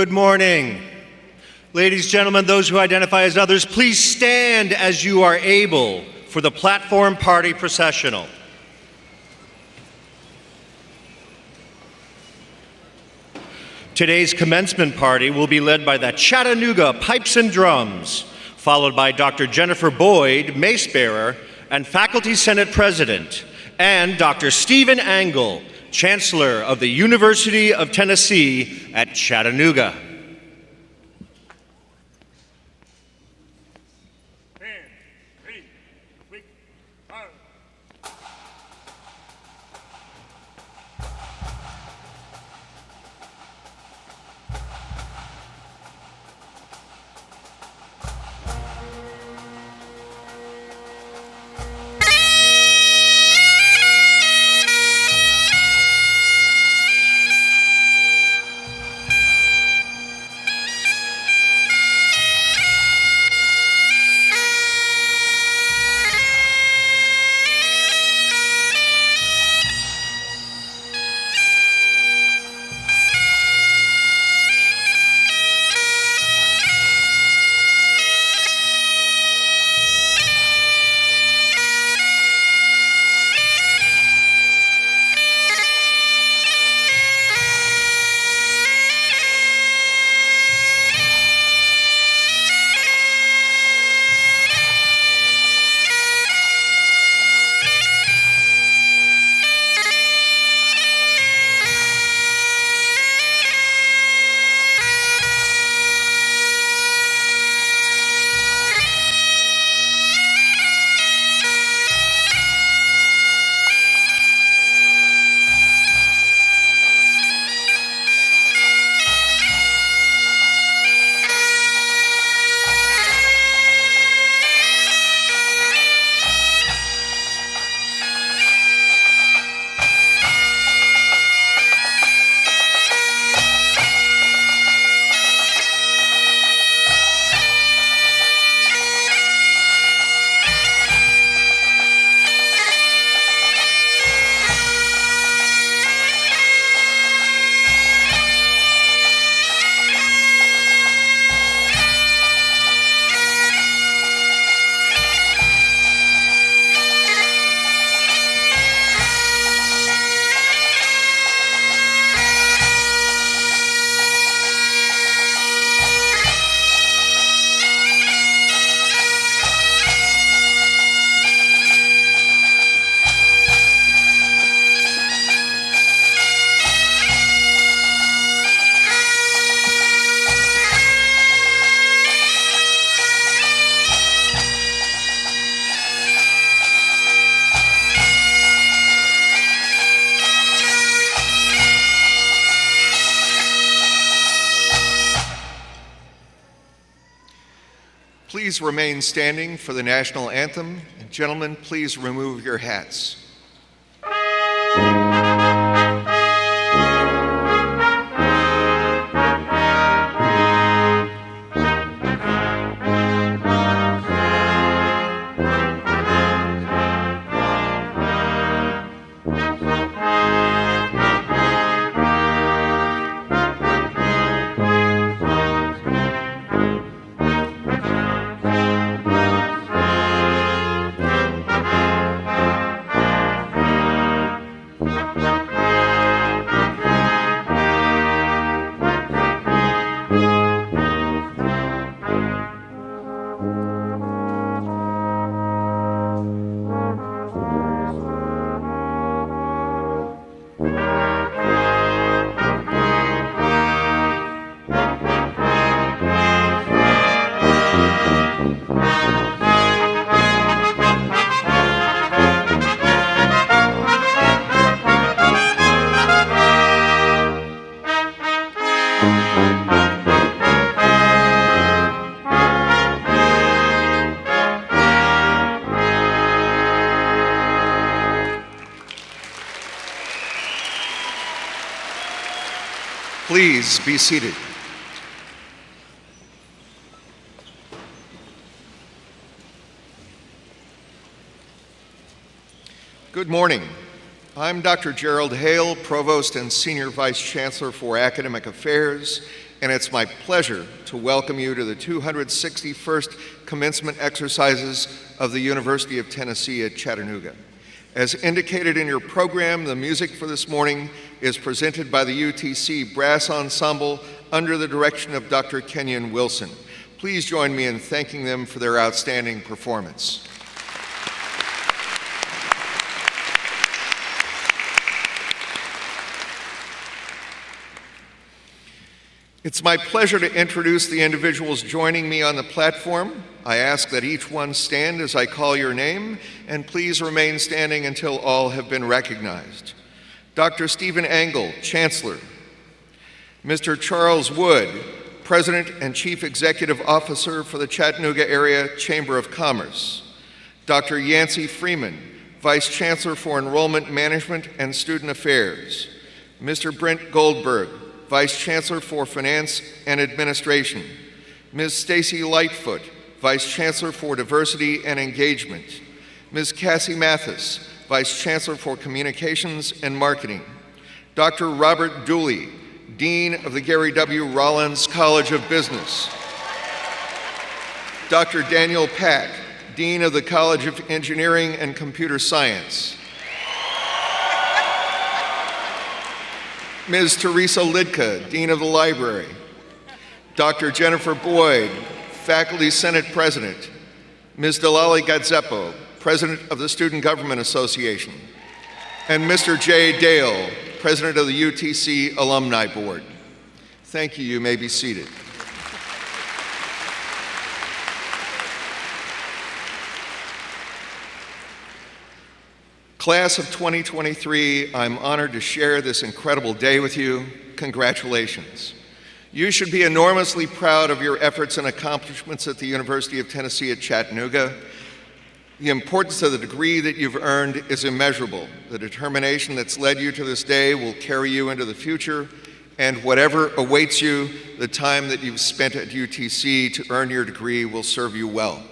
Good morning. Ladies, gentlemen, those who identify as others, please stand as you are able for the platform party processional. Today's commencement party will be led by the Chattanooga Pipes and Drums, followed by Dr. Jennifer Boyd, Mace Bearer, and Faculty Senate President, and Dr. Stephen Angle, Chancellor of the University of Tennessee at Chattanooga. Please remain standing for the national anthem. And gentlemen, please remove your hats. Please be seated. Good morning. I'm Dr. Gerald Hale, Provost and Senior Vice Chancellor for Academic Affairs and it's my pleasure to welcome you to the 261st commencement exercises of the University of Tennessee at Chattanooga. As indicated in your program, the music for this morning is presented by the UTC Brass Ensemble under the direction of Dr. Kenyon Wilson. Please join me in thanking them for their outstanding performance. It's my pleasure to introduce the individuals joining me on the platform. I ask that each one stand as I call your name, and please remain standing until all have been recognized. Dr. Stephen Angle, Chancellor. Mr. Charles Wood, President and Chief Executive Officer for the Chattanooga Area Chamber of Commerce. Dr. Yancey Freeman, Vice Chancellor for Enrollment Management and Student Affairs. Mr. Brent Goldberg, Vice Chancellor for Finance and Administration. Ms. Stacy Lightfoot, Vice Chancellor for Diversity and Engagement. Ms. Cassie Mathis, Vice Chancellor for Communications and Marketing. Dr. Robert Dooley, Dean of the Gary W. Rollins College of Business. Dr. Daniel Pack, Dean of the College of Engineering and Computer Science. Ms. Teresa Lidka, Dean of the Library. Dr. Jennifer Boyd, Faculty Senate President. Ms. Delali Gazzepo, President of the Student Government Association. And Mr. Jay Dale, President of the UTC Alumni Board. Thank you. You may be seated. Class of 2023, I'm honored to share this incredible day with you. Congratulations. You should be enormously proud of your efforts and accomplishments at the University of Tennessee at Chattanooga. The importance of the degree that you've earned is immeasurable. The determination that's led you to this day will carry you into the future, and whatever awaits you, the time that you've spent at UTC to earn your degree will serve you well.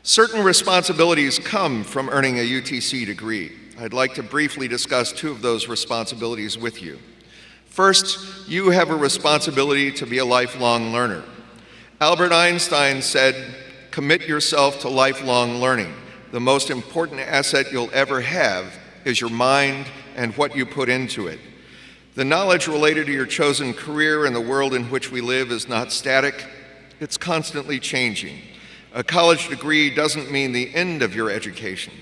Certain responsibilities come from earning a UTC degree. I'd like to briefly discuss two of those responsibilities with you. First, you have a responsibility to be a lifelong learner. Albert Einstein said, "Commit yourself to lifelong learning. The most important asset you'll ever have is your mind and what you put into it." The knowledge related to your chosen career and the world in which we live is not static, it's constantly changing. A college degree doesn't mean the end of your education.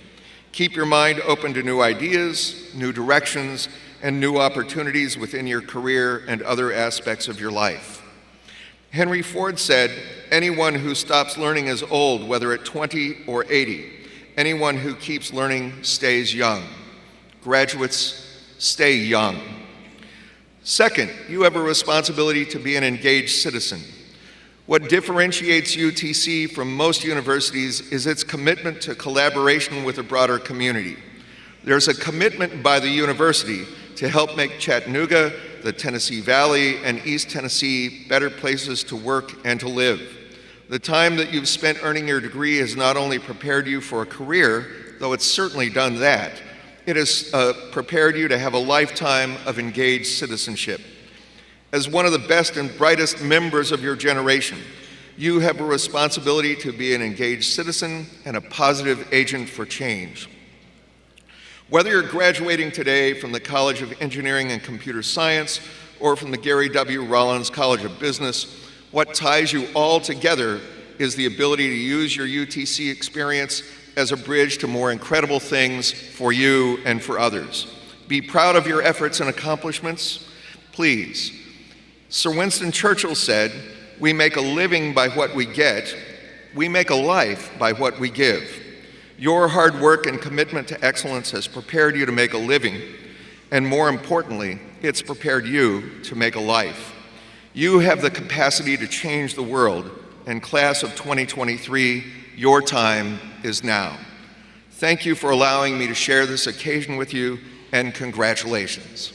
Keep your mind open to new ideas, new directions, and new opportunities within your career and other aspects of your life. Henry Ford said, "Anyone who stops learning is old, whether at 20 or 80. Anyone who keeps learning stays young." Graduates, stay young. Second, you have a responsibility to be an engaged citizen. What differentiates UTC from most universities is its commitment to collaboration with a broader community. There's a commitment by the university to help make Chattanooga, the Tennessee Valley, and East Tennessee better places to work and to live. The time that you've spent earning your degree has not only prepared you for a career, though it's certainly done that, it has prepared you to have a lifetime of engaged citizenship. As one of the best and brightest members of your generation, you have a responsibility to be an engaged citizen and a positive agent for change. Whether you're graduating today from the College of Engineering and Computer Science or from the Gary W. Rollins College of Business, what ties you all together is the ability to use your UTC experience as a bridge to more incredible things for you and for others. Be proud of your efforts and accomplishments, please. Sir Winston Churchill said, "We make a living by what we get. We make a life by what we give." Your hard work and commitment to excellence has prepared you to make a living, and more importantly, it's prepared you to make a life. You have the capacity to change the world, and class of 2023, your time is now. Thank you for allowing me to share this occasion with you, and congratulations.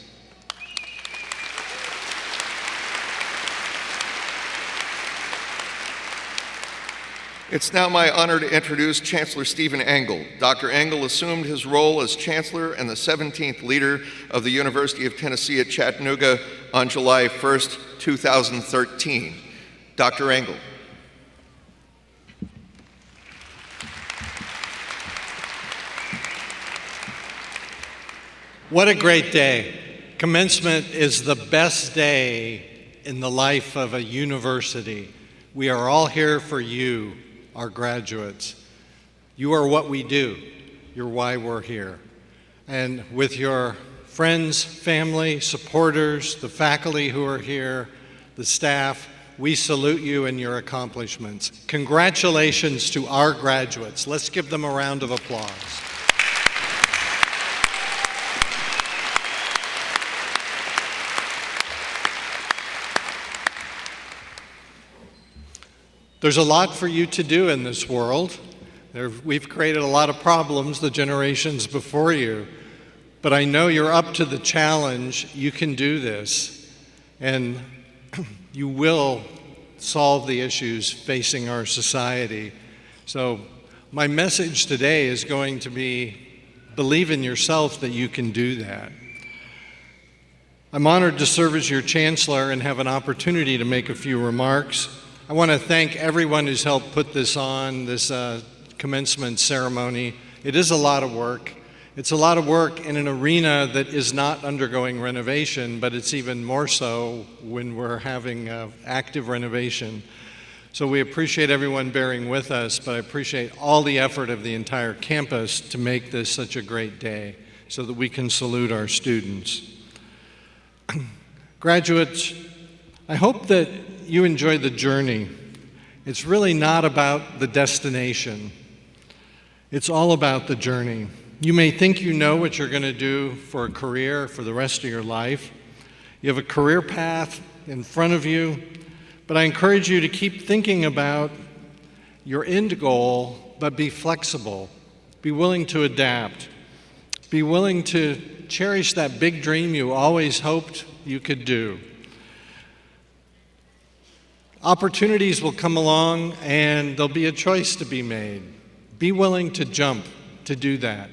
It's now my honor to introduce Chancellor Stephen Angle. Dr. Angle assumed his role as Chancellor and the 17th leader of the University of Tennessee at Chattanooga on July 1st, 2013. Dr. Engel. What a great day. Commencement is the best day in the life of a university. We are all here for you, our graduates. You are what we do. You're why we're here. And with your friends, family, supporters, the faculty who are here, the staff, we salute you and your accomplishments. Congratulations to our graduates. Let's give them a round of applause. There's a lot for you to do in this world. We've created a lot of problems, the generations before you, but I know you're up to the challenge. You can do this, and you will solve the issues facing our society. So my message today is going to be, believe in yourself that you can do that. I'm honored to serve as your chancellor and have an opportunity to make a few remarks. I want to thank everyone who's helped put this on, this commencement ceremony. It is a lot of work. It's a lot of work in an arena that is not undergoing renovation, but it's even more so when we're having active renovation. So we appreciate everyone bearing with us, but I appreciate all the effort of the entire campus to make this such a great day so that we can salute our students. Graduates, I hope that you enjoy the journey. It's really not about the destination. It's all about the journey. You may think you know what you're going to do for a career for the rest of your life. You have a career path in front of you, but I encourage you to keep thinking about your end goal, but be flexible. Be willing to adapt. Be willing to cherish that big dream you always hoped you could do. Opportunities will come along and there'll be a choice to be made. Be willing to jump to do that.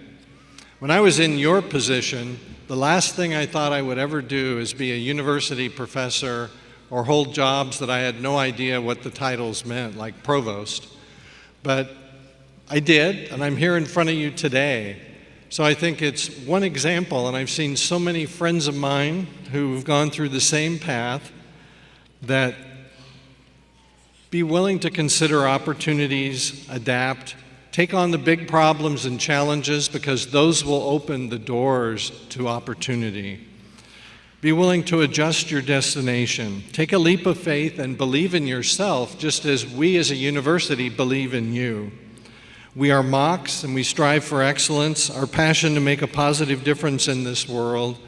When I was in your position, the last thing I thought I would ever do is be a university professor or hold jobs that I had no idea what the titles meant, like provost. But I did, and I'm here in front of you today. So I think it's one example, and I've seen so many friends of mine who've gone through the same path, that be willing to consider opportunities, adapt, take on the big problems and challenges, because those will open the doors to opportunity. Be willing to adjust your destination. Take a leap of faith and believe in yourself, just as we as a university believe in you. We are mocks and we strive for excellence. Our passion to make a positive difference in this world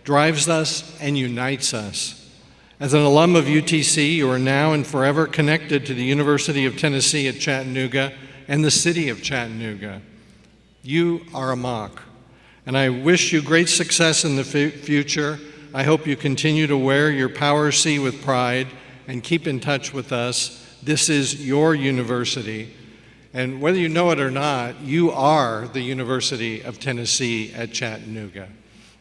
drives us and unites us. As an alum of UTC, you are now and forever connected to the University of Tennessee at Chattanooga and the city of Chattanooga. You are a mock, and I wish you great success in the future. I hope you continue to wear your Power C with pride and keep in touch with us. This is your university, and whether you know it or not, you are the University of Tennessee at Chattanooga.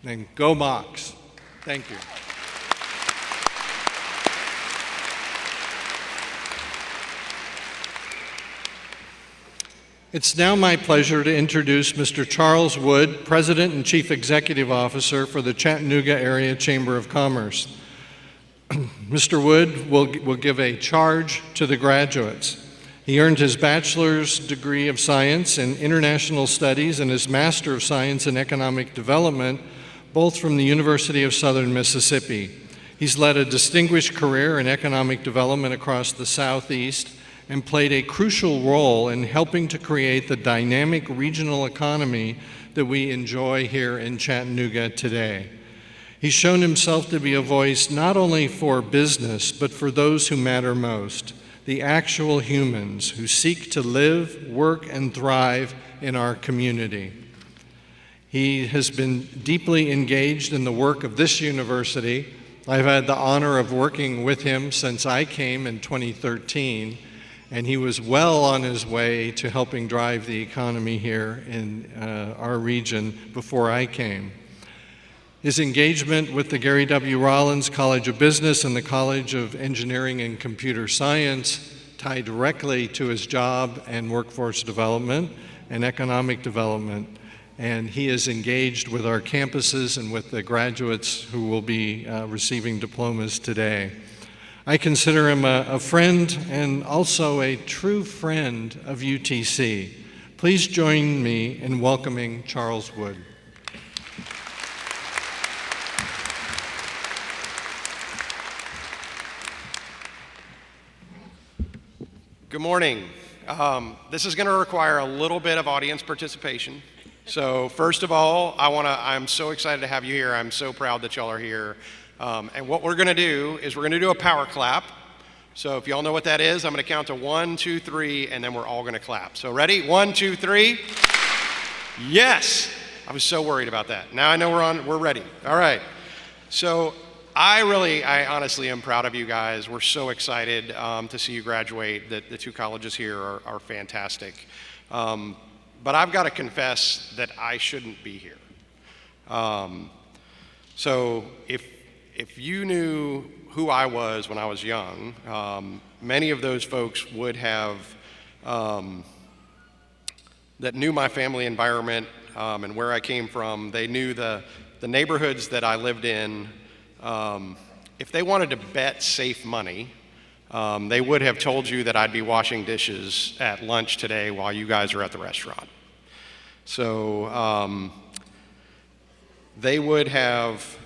And go Mocks. Thank you. It's now my pleasure to introduce Mr. Charles Wood, President and Chief Executive Officer for the Chattanooga Area Chamber of Commerce. Mr. Wood will give a charge to the graduates. He earned his Bachelor's degree of Science in International Studies and his Master of Science in Economic Development, both from the University of Southern Mississippi. He's led a distinguished career in economic development across the Southeast and played a crucial role in helping to create the dynamic regional economy that we enjoy here in Chattanooga today. He's shown himself to be a voice not only for business, but for those who matter most, the actual humans who seek to live, work, and thrive in our community. He has been deeply engaged in the work of this university. I've had the honor of working with him since I came in 2013, and he was well on his way to helping drive the economy here in our region before I came. His engagement with the Gary W. Rollins College of Business and the College of Engineering and Computer Science tie directly to his job and workforce development and economic development. And he is engaged with our campuses and with the graduates who will be receiving diplomas today. I consider him a friend and also a true friend of UTC. Please join me in welcoming Charles Wood. Good morning. This is going to require a little bit of audience participation. So first of all, I'm so excited to have you here. I'm so proud that y'all are here. And what we're going to do is we're going to do a power clap. So if y'all know what that is, I'm going to count to 1, 2, 3, and then we're all going to clap. So ready? 1, 2, 3. Yes. I was so worried about that. Now I know we're ready. All right. So I honestly am proud of you guys. We're so excited to see you graduate. The two colleges here are fantastic. But I've got to confess that I shouldn't be here. So if you knew who I was when I was young, many of those folks would have, that knew my family environment and where I came from. They knew the neighborhoods that I lived in. If they wanted to bet safe money, they would have told you that I'd be washing dishes at lunch today while you guys are at the restaurant. So they would have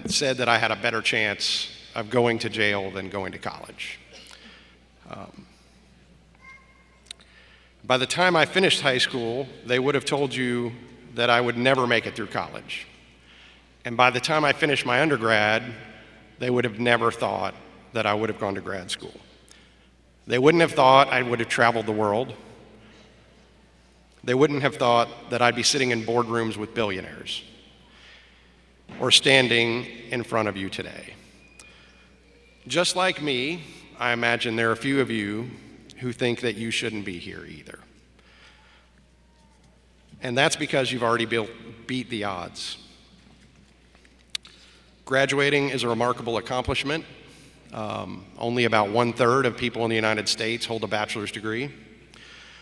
said that I had a better chance of going to jail than going to college. By the time I finished high school, they would have told you that I would never make it through college. And by the time I finished my undergrad, they would have never thought that I would have gone to grad school. They wouldn't have thought I would have traveled the world. They wouldn't have thought that I'd be sitting in boardrooms with billionaires or standing in front of you today. Just like me, I imagine there are a few of you who think that you shouldn't be here either. And that's because you've already beat the odds. Graduating is a remarkable accomplishment. Only about 1/3 of people in the United States hold a bachelor's degree.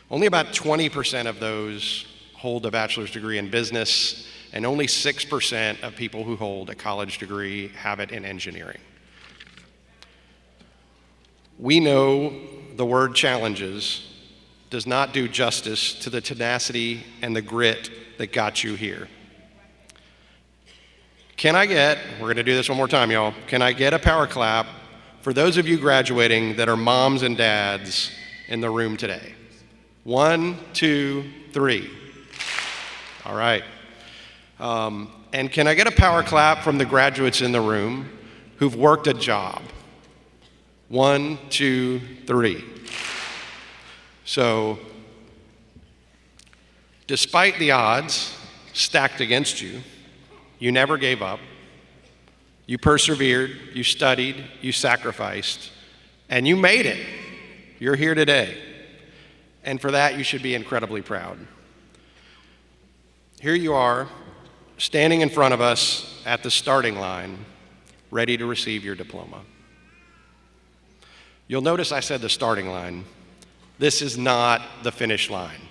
Only about 20% of those hold a bachelor's degree in business, and only 6% of people who hold a college degree have it in engineering. We know the word challenges does not do justice to the tenacity and the grit that got you here. We're going to do this one more time, y'all. Can I get a power clap for those of you graduating that are moms and dads in the room today? 1, 2, 3. All right. And can I get a power clap from the graduates in the room who've worked a job? 1, 2, 3. So, despite the odds stacked against you, you never gave up. You persevered, you studied, you sacrificed, and you made it. You're here today. And for that, you should be incredibly proud. Here you are, standing in front of us at the starting line, ready to receive your diploma. You'll notice I said the starting line. This is not the finish line.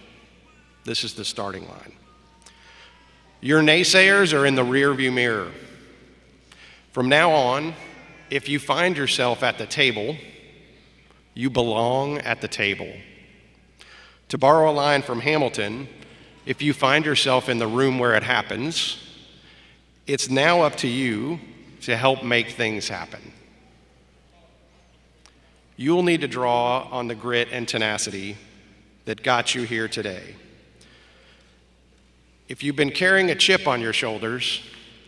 This is the starting line. Your naysayers are in the rearview mirror. From now on, if you find yourself at the table, you belong at the table. To borrow a line from Hamilton, if you find yourself in the room where it happens, it's now up to you to help make things happen. You'll need to draw on the grit and tenacity that got you here today. If you've been carrying a chip on your shoulders,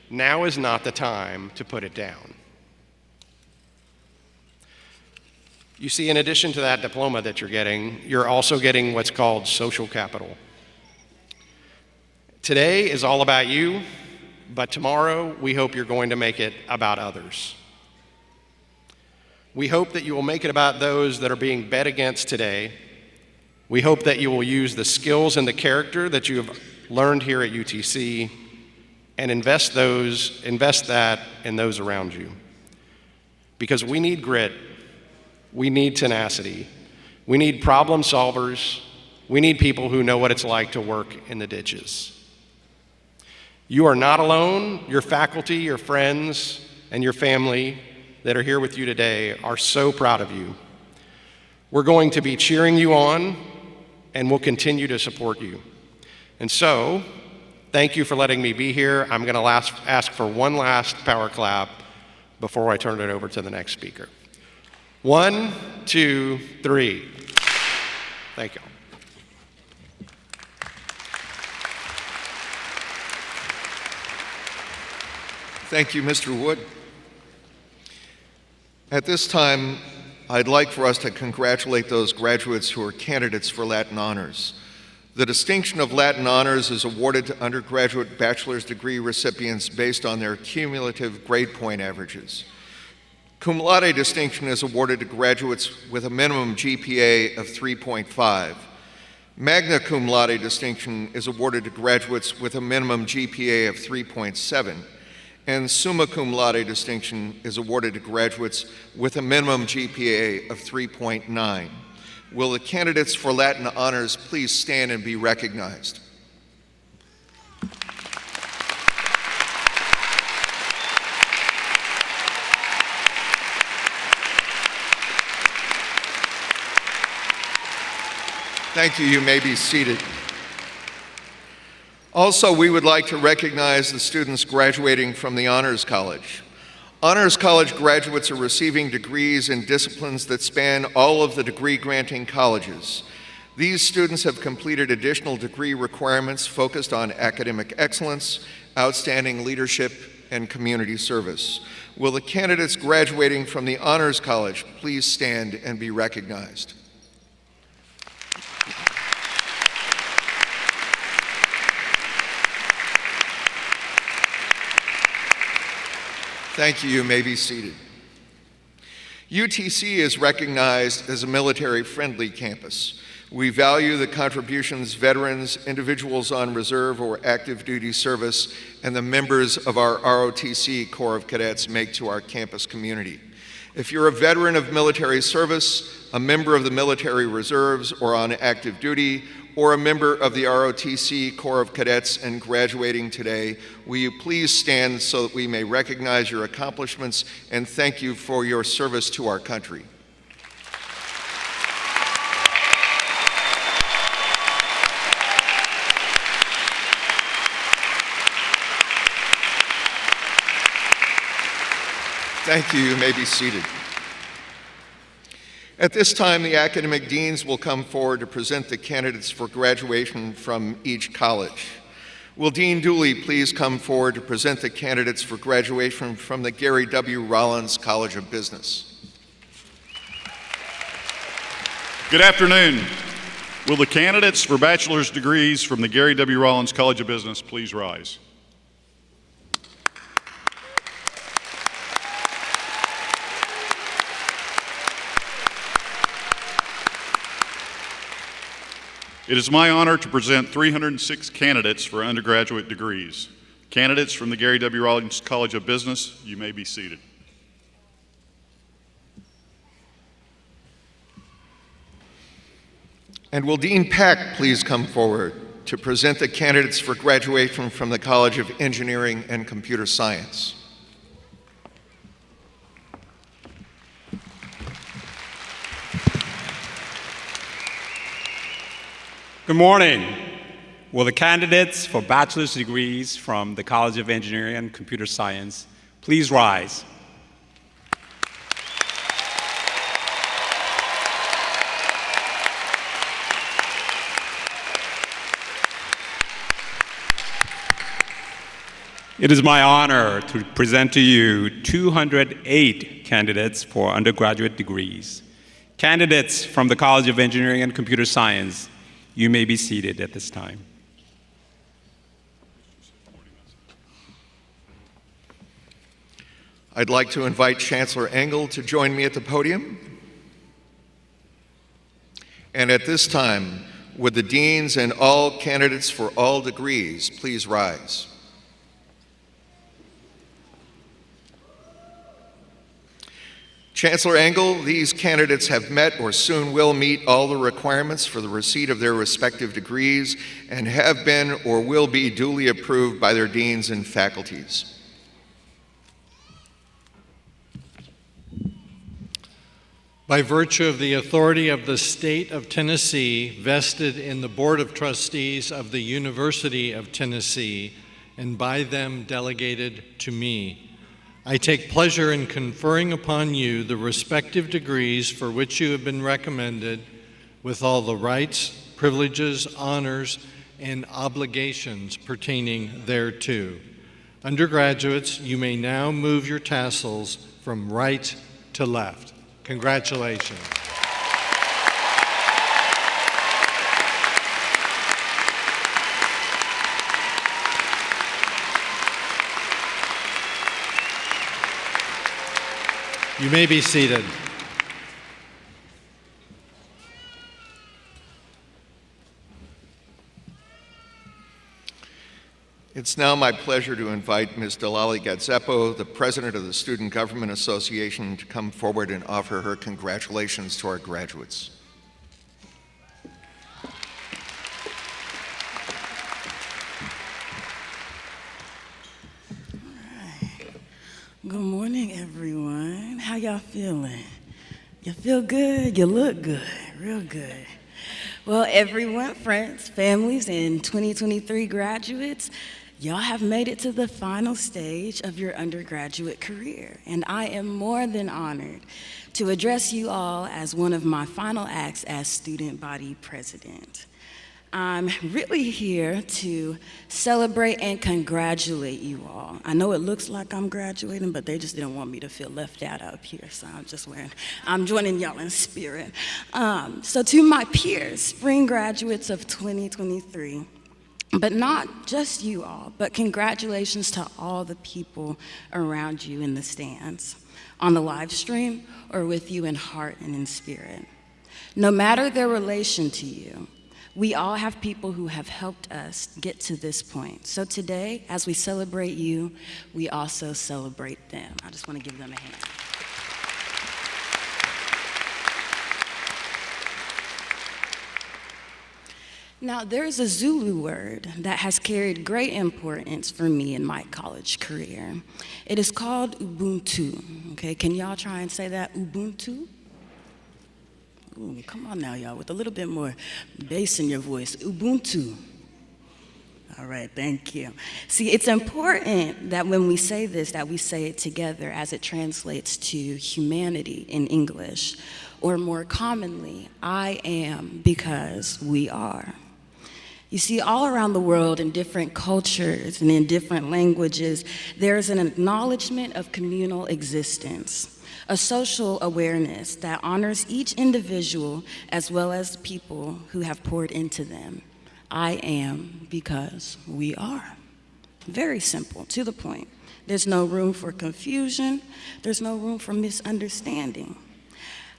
now is not the time to put it down. You see, in addition to that diploma that you're getting, you're also getting what's called social capital. Today is all about you, but tomorrow we hope you're going to make it about others. We hope that you will make it about those that are being bet against today. We hope that you will use the skills and the character that you have learned here at UTC and invest that in those around you. Because we need grit, we need tenacity, we need problem solvers, we need people who know what it's like to work in the ditches. You are not alone. Your faculty, your friends, and your family that are here with you today are so proud of you. We're going to be cheering you on, and we'll continue to support you. And so, thank you for letting me be here. I'm going to ask for one last power clap before I turn it over to the next speaker. 1, 2, 3. Thank you. Thank you, Mr. Wood. At this time, I'd like for us to congratulate those graduates who are candidates for Latin Honors. The distinction of Latin Honors is awarded to undergraduate bachelor's degree recipients based on their cumulative grade point averages. Cum laude distinction is awarded to graduates with a minimum GPA of 3.5. Magna cum laude distinction is awarded to graduates with a minimum GPA of 3.7. And summa cum laude distinction is awarded to graduates with a minimum GPA of 3.9. Will the candidates for Latin Honors please stand and be recognized? Thank you. You may be seated. Also, we would like to recognize the students graduating from the Honors College. Honors College graduates are receiving degrees in disciplines that span all of the degree-granting colleges. These students have completed additional degree requirements focused on academic excellence, outstanding leadership, and community service. Will the candidates graduating from the Honors College please stand and be recognized? Thank you. You may be seated. UTC is recognized as a military-friendly campus. We value the contributions veterans, individuals on reserve or active duty service, and the members of our ROTC Corps of Cadets make to our campus community. If you're a veteran of military service, a member of the military reserves or on active duty, or a member of the ROTC Corps of Cadets and graduating today, will you please stand so that we may recognize your accomplishments and thank you for your service to our country. Thank you. You may be seated. At this time, the academic deans will come forward to present the candidates for graduation from each college. Will Dean Dooley please come forward to present the candidates for graduation from the Gary W. Rollins College of Business? Good afternoon. Will the candidates for bachelor's degrees from the Gary W. Rollins College of Business please rise? It is my honor to present 306 candidates for undergraduate degrees. Candidates from the Gary W. Rollins College of Business, you may be seated. And will Dean Pack please come forward to present the candidates for graduation from the College of Engineering and Computer Science? Good morning. Will the candidates for bachelor's degrees from the College of Engineering and Computer Science please rise? It is my honor to present to you 208 candidates for undergraduate degrees. Candidates from the College of Engineering and Computer Science, you may be seated at this time. I'd like to invite Chancellor Engel to join me at the podium. And at this time, would the deans and all candidates for all degrees please rise? Chancellor Engel, these candidates have met or soon will meet all the requirements for the receipt of their respective degrees and have been or will be duly approved by their deans and faculties. By virtue of the authority of the state of Tennessee vested in the Board of Trustees of the University of Tennessee and by them delegated to me, I take pleasure in conferring upon you the respective degrees for which you have been recommended with all the rights, privileges, honors, and obligations pertaining thereto. Undergraduates, you may now move your tassels from right to left. Congratulations. You may be seated. It's now my pleasure to invite Ms. Delali Gazzepo, the President of the Student Government Association, to come forward and offer her congratulations to our graduates. Good morning, everyone. How y'all feeling? You feel good? You look good, real good. Well, everyone, friends, families, and 2023 graduates, y'all have made it to the final stage of your undergraduate career, and I am more than honored to address you all as one of my final acts as student body president. I'm really here to celebrate and congratulate you all. I know it looks like I'm graduating, but they just didn't want me to feel left out up here, so I'm joining y'all in spirit. So to my peers, spring graduates of 2023, but not just you all, but congratulations to all the people around you in the stands, on the live stream, or with you in heart and in spirit. No matter their relation to you, we all have people who have helped us get to this point. So today, as we celebrate you, we also celebrate them. I just want to give them a hand. Now, there's a Zulu word that has carried great importance for me in my college career. It is called Ubuntu. Okay, can y'all try and say that? Ubuntu? Ooh, come on now, y'all, with a little bit more bass in your voice. Ubuntu. All right, thank you. See, it's important that when we say this, that we say it together as it translates to humanity in English, or more commonly, I am because we are. You see, all around the world in different cultures and in different languages, there is an acknowledgement of communal existence, a social awareness that honors each individual as well as people who have poured into them. I am because we are. Very simple, to the point. There's no room for confusion. There's no room for misunderstanding.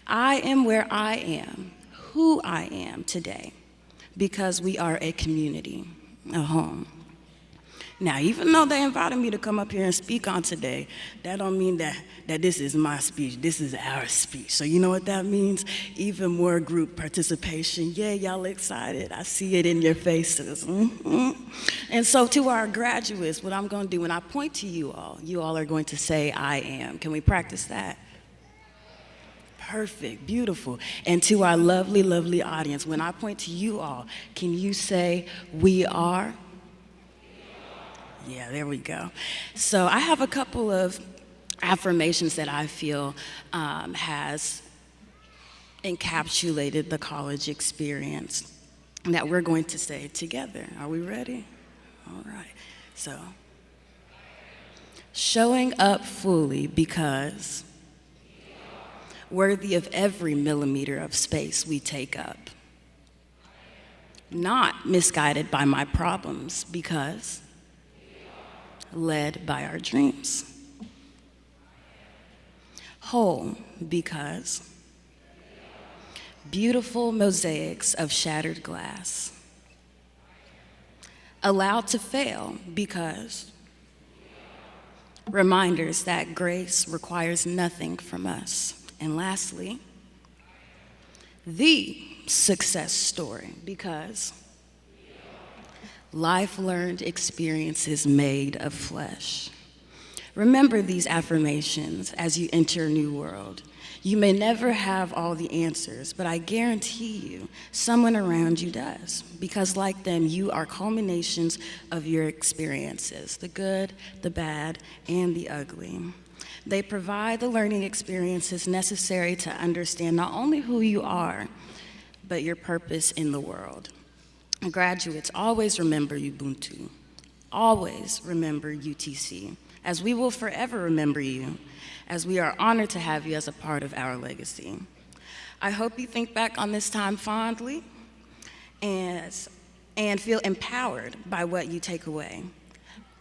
I am where I am, who I am today, because we are a community, a home. Now, even though they invited me to come up here and speak on today, that don't mean that this is my speech. This is our speech. So you know what that means? Even more group participation. Yeah, y'all excited. I see it in your faces. And so to our graduates, what I'm going to do, when I point to you all are going to say, I am. Can we practice that? Perfect, beautiful. And to our lovely, lovely audience, when I point to you all, can you say, we are? Yeah, there we go. So I have a couple of affirmations that I feel has encapsulated the college experience that we're going to say together. Are we ready? All right. So, showing up fully because worthy of every millimeter of space we take up. Not misguided by my problems because led by our dreams. Whole because beautiful mosaics of shattered glass. Allowed to fail because reminders that grace requires nothing from us. And lastly, the success story, because life learned experiences made of flesh. Remember these affirmations as you enter a new world. You may never have all the answers, but I guarantee you someone around you does, because like them, you are culminations of your experiences, the good, the bad, and the ugly. They provide the learning experiences necessary to understand not only who you are, but your purpose in the world. Graduates, always remember Ubuntu. Always remember UTC, as we will forever remember you, as we are honored to have you as a part of our legacy. I hope you think back on this time fondly and feel empowered by what you take away.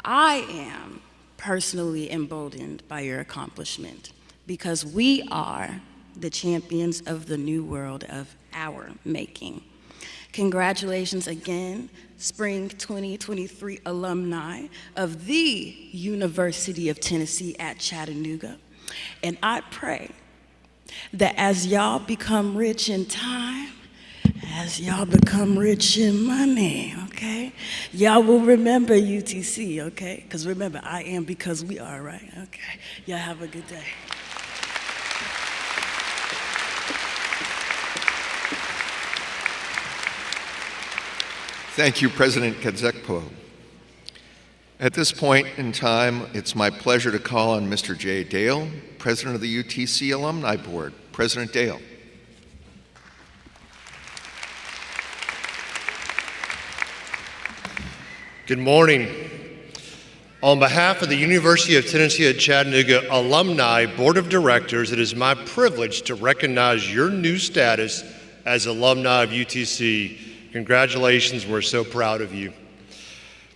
I am personally emboldened by your accomplishment, because we are the champions of the new world of our making. Congratulations again, Spring 2023 alumni of the University of Tennessee at Chattanooga. And I pray that as y'all become rich in time, as y'all become rich in money, okay, y'all will remember UTC, okay? Because remember, I am because we are, right? Okay, y'all have a good day. Thank you, President Kadzekpo. At this point in time, it's my pleasure to call on Mr. Jay Dale, President of the UTC Alumni Board. President Dale. Good morning. On behalf of the University of Tennessee at Chattanooga Alumni Board of Directors, it is my privilege to recognize your new status as alumni of UTC. Congratulations, we're so proud of you.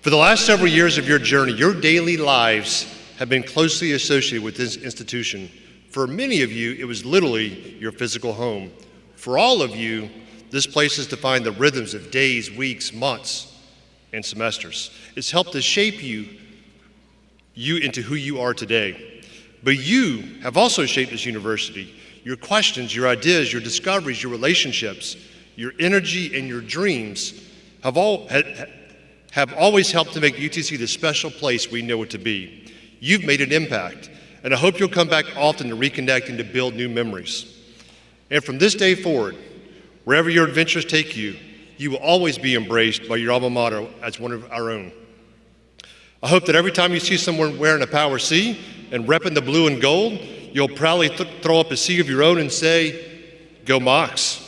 For the last several years of your journey, your daily lives have been closely associated with this institution. For many of you, it was literally your physical home. For all of you, this place has defined the rhythms of days, weeks, months, and semesters. It's helped to shape you into who you are today. But you have also shaped this university. Your questions, your ideas, your discoveries, your relationships, your energy, and your dreams have always helped to make UTC the special place we know it to be. You've made an impact, and I hope you'll come back often to reconnect and to build new memories. And from this day forward, wherever your adventures take you, you will always be embraced by your alma mater as one of our own. I hope that every time you see someone wearing a Power C and repping the blue and gold, you'll proudly throw up a C of your own and say, "Go Mocs."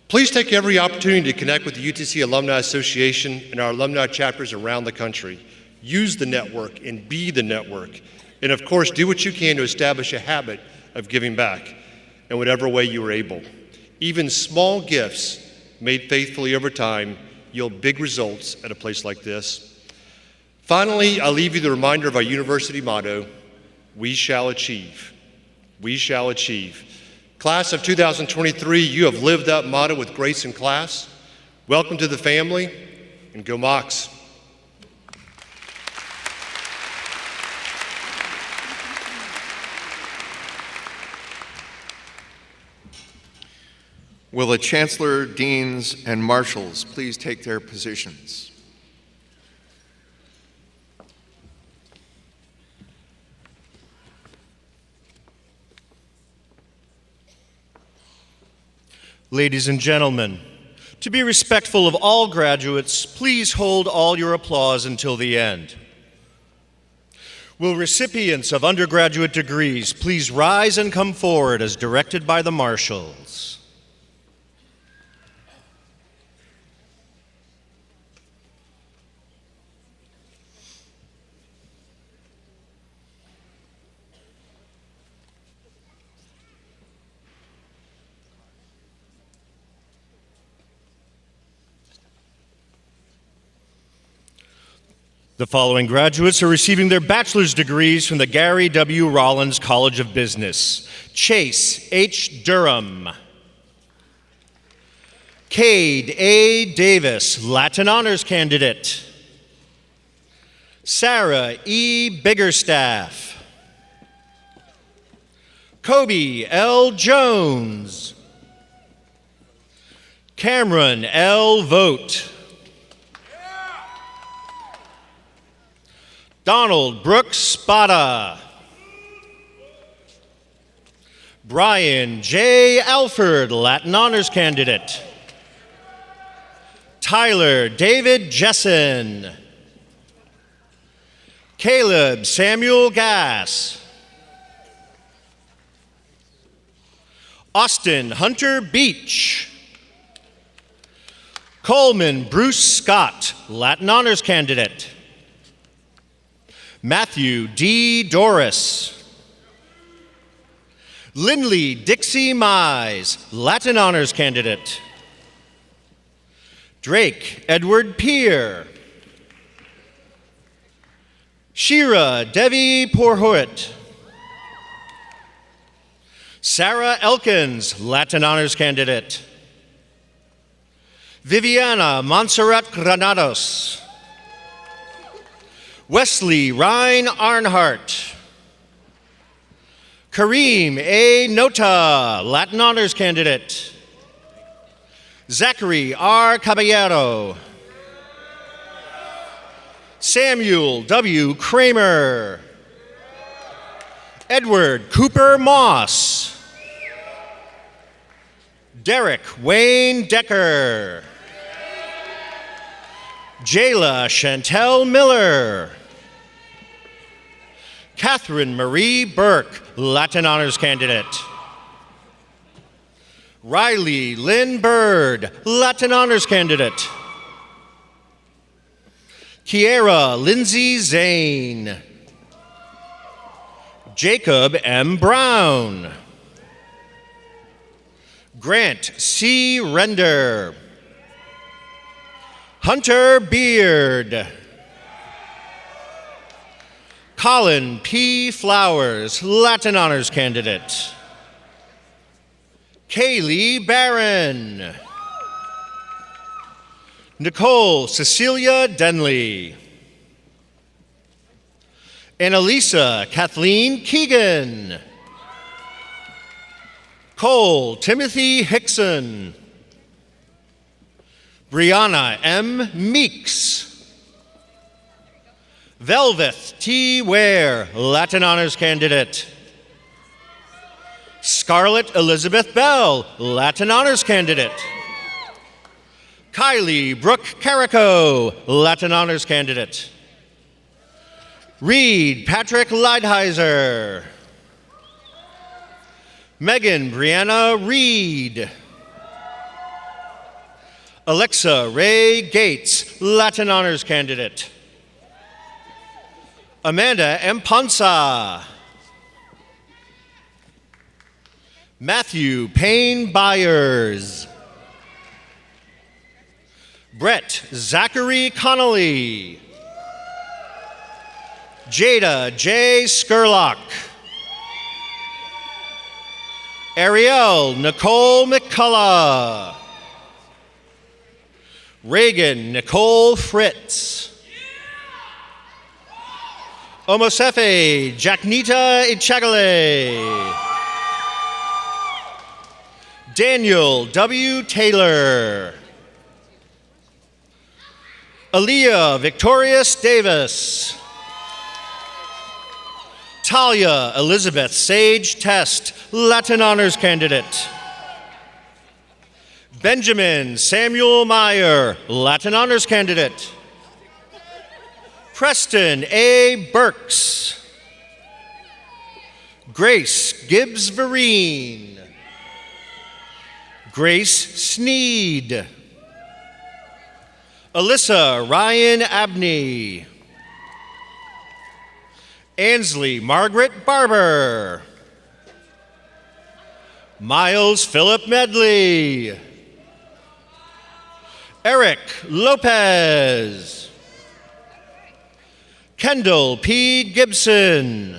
Please take every opportunity to connect with the UTC Alumni Association and our alumni chapters around the country. Use the network and be the network. And of course, do what you can to establish a habit of giving back in whatever way you are able. Even small gifts made faithfully over time yield big results at a place like this. Finally, I'll leave you the reminder of our university motto: we shall achieve. We shall achieve. Class of 2023, you have lived that motto with grace in class. Welcome to the family, and go Mocs. Will the Chancellor, Deans, and Marshals please take their positions? Ladies and gentlemen, to be respectful of all graduates, please hold all your applause until the end. Will recipients of undergraduate degrees please rise and come forward as directed by the marshals? The following graduates are receiving their bachelor's degrees from the Gary W. Rollins College of Business. Chase H. Durham. Cade A. Davis, Latin Honors Candidate. Sarah E. Biggerstaff. COB L. Jones. Cameron L. Vogt. Donald Brooks Spada. Brian J. Alford, Latin Honors Candidate. Tyler David Jessen. Caleb Samuel Gass. Austin Hunter Beach. Coleman Bruce Scott, Latin Honors Candidate. Matthew D. Doris. Lindley Dixie Mize, Latin Honors Candidate. Drake Edward Peer. Shira Devi Porhoit. Sarah Elkins, Latin Honors Candidate. Viviana Montserrat Granados. Wesley Ryan Arnhart. Kareem A. Nota, Latin Honors Candidate. Zachary R. Caballero. Samuel W. Kramer. Edward Cooper Moss. Derek Wayne Decker. Jayla Chantel Miller. Catherine Marie Burke, Latin Honors Candidate. Riley Lynn Bird, Latin Honors Candidate. Kiera Lindsay Zane. Jacob M. Brown. Grant C. Render. Hunter Beard. Colin P. Flowers, Latin Honors Candidate. Kaylee Barron. Nicole Cecilia Denley. Annalisa Kathleen Keegan. Cole Timothy Hickson. Brianna M. Meeks. Velveth T. Ware, Latin Honors Candidate. Scarlett Elizabeth Bell, Latin Honors Candidate. Kylie Brooke Carrico, Latin Honors Candidate. Reed Patrick Leidheiser. Megan Brianna Reed. Alexa Ray Gates, Latin Honors Candidate. Amanda M. Ponsa. Matthew Payne Byers. Brett Zachary Connolly. Jada J. Skurlock. Ariel Nicole McCullough. Reagan Nicole Fritz. Omosefe Jacknita Ichagale. Daniel W. Taylor. Aaliyah Victorious Davis. Talia Elizabeth Sage Test, Latin Honors Candidate. Benjamin Samuel Meyer, Latin Honors Candidate. Preston A. Burks. Grace Gibbs Vereen. Grace Sneed. Alyssa Ryan Abney. Ansley Margaret Barber. Miles Philip Medley. Eric Lopez. Kendall P. Gibson.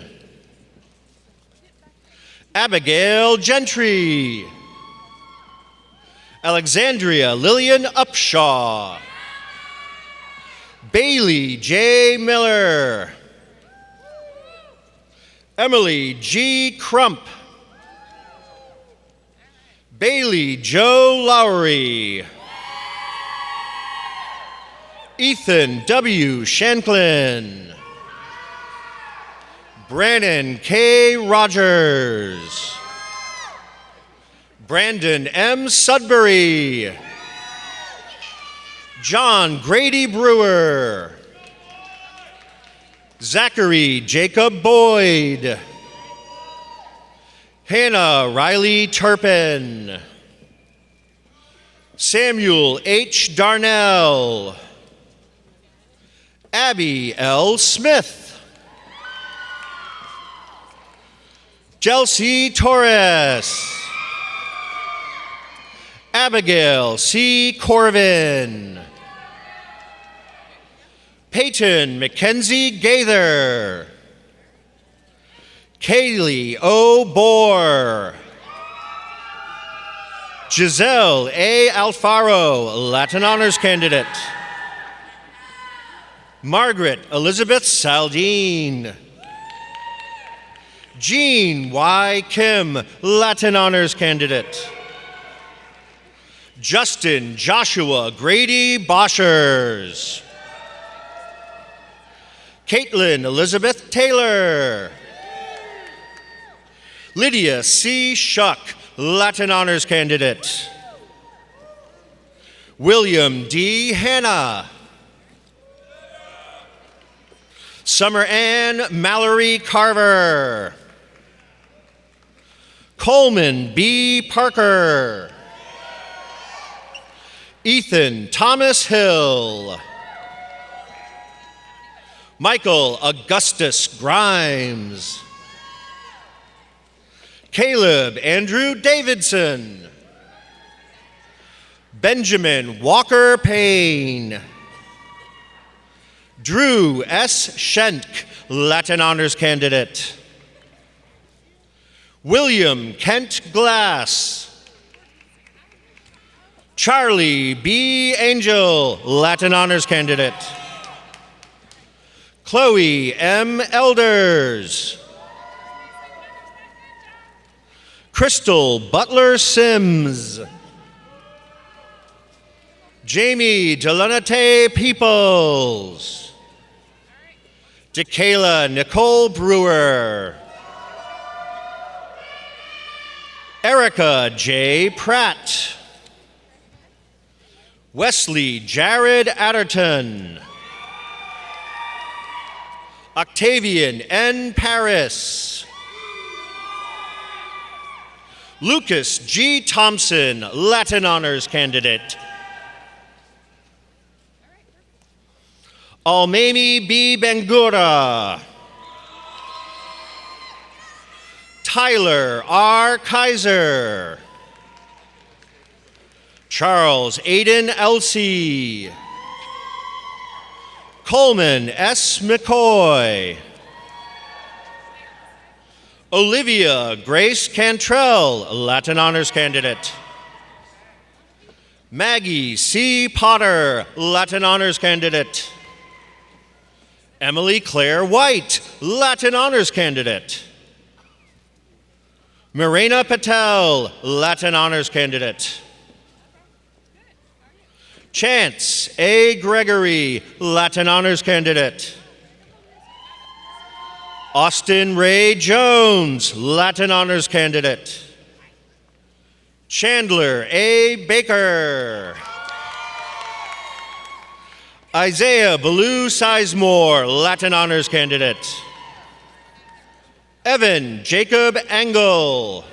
Abigail Gentry. Alexandria Lillian Upshaw. Bailey J. Miller. Emily G. Crump. Bailey Joe Lowry. Ethan W. Shanklin. Brannon K. Rogers. Brandon M. Sudbury. John Grady Brewer. Zachary Jacob Boyd. Hannah Riley Turpin. Samuel H. Darnell. Abby L. Smith. Chelsea Torres. Abigail C. Corvin. Peyton Mackenzie Gaither. Kaylee O. Bohr. Giselle A. Alfaro, Latin Honors Candidate. Margaret Elizabeth Saldine. Jean Y. Kim, Latin Honors Candidate. Justin Joshua Grady Boschers. Caitlin Elizabeth Taylor. Lydia C. Shuck, Latin Honors Candidate. William D. Hanna. Summer Ann Mallory Carver. Coleman B. Parker. Ethan Thomas Hill. Michael Augustus Grimes. Caleb Andrew Davidson. Benjamin Walker Payne. Drew S. Schenk, Latin Honors Candidate. William Kent Glass. Charlie B. Angel, Latin Honors Candidate. Chloe M. Elders. Crystal Butler Sims. Jamie Delanate Peoples. DeKayla Nicole Brewer. Erica J. Pratt. Wesley Jared Adderton. Octavian N. Paris. Lucas G. Thompson, Latin Honors Candidate. Almami B. Bangura. Tyler R. Kaiser. Charles Aiden Elsey. Coleman S. McCoy. Olivia Grace Cantrell, Latin Honors Candidate. Maggie C. Potter, Latin Honors Candidate. Emily Claire White, Latin Honors Candidate. Marina Patel, Latin Honors Candidate. Chance A. Gregory, Latin Honors Candidate. Austin Ray Jones, Latin Honors Candidate. Chandler A. Baker. Isaiah Ballou Sizemore, Latin Honors Candidate. Evan Jacob Engel.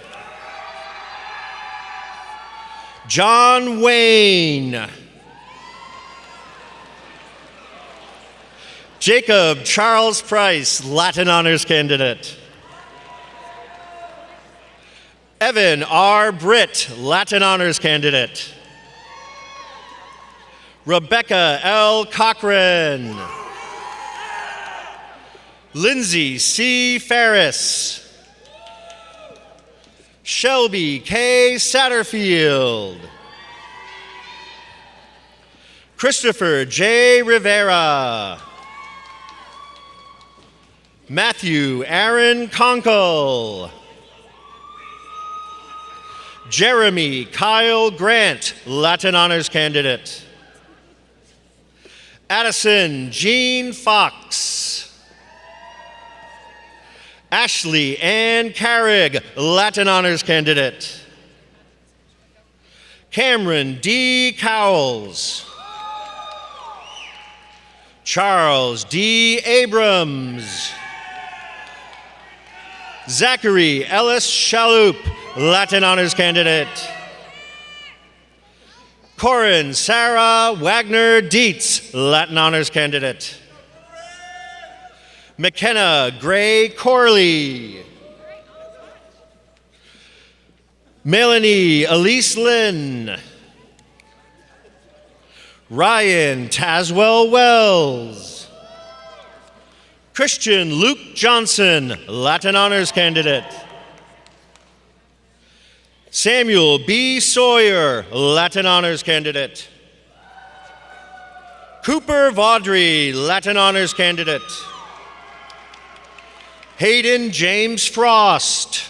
John Wayne. Jacob Charles Price, Latin Honors Candidate. Evan R. Britt, Latin Honors Candidate. Rebecca L. Cochran. Lindsay C. Ferris. Shelby K. Satterfield. Christopher J. Rivera. Matthew Aaron Conkle. Jeremy Kyle Grant, Latin Honors Candidate. Addison Jean Fox. Ashley Ann Carrig, Latin Honors Candidate. Cameron D. Cowles. Charles D. Abrams. Zachary Ellis Shalhoub, Latin Honors Candidate. Corin Sarah Wagner Dietz, Latin Honors Candidate. McKenna Gray Corley. Melanie Elise Lynn. Ryan Taswell Wells. Christian Luke Johnson, Latin Honors Candidate. Samuel B. Sawyer, Latin Honors Candidate. Cooper Vaudry, Latin Honors Candidate. Hayden James Frost.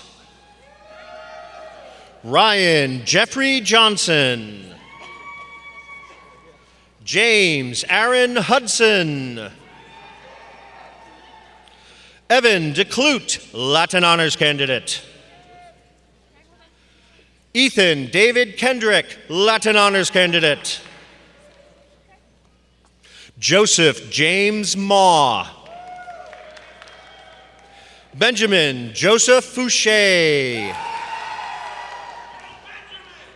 Ryan Jeffrey Johnson. James Aaron Hudson. Evan DeClute, Latin Honors Candidate. Ethan David Kendrick, Latin Honors Candidate. Joseph James Maw. Benjamin Joseph Fouché.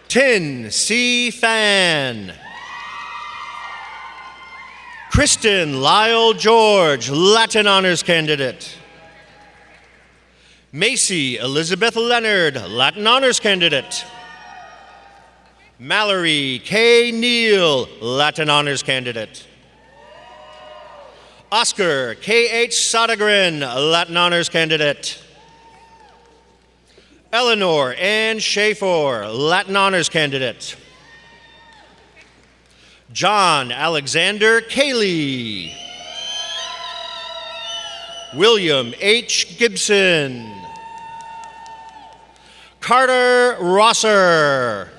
Tin C. Fan. Kristen Lyle George, Latin Honors Candidate. Macy Elizabeth Leonard, Latin Honors Candidate. Mallory K. Neal, Latin Honors Candidate. Oscar K.H. Sodergren, Latin Honors Candidate. Eleanor Ann Schaefer, Latin Honors Candidate. John Alexander Cayley. William H. Gibson. Carter Rosser.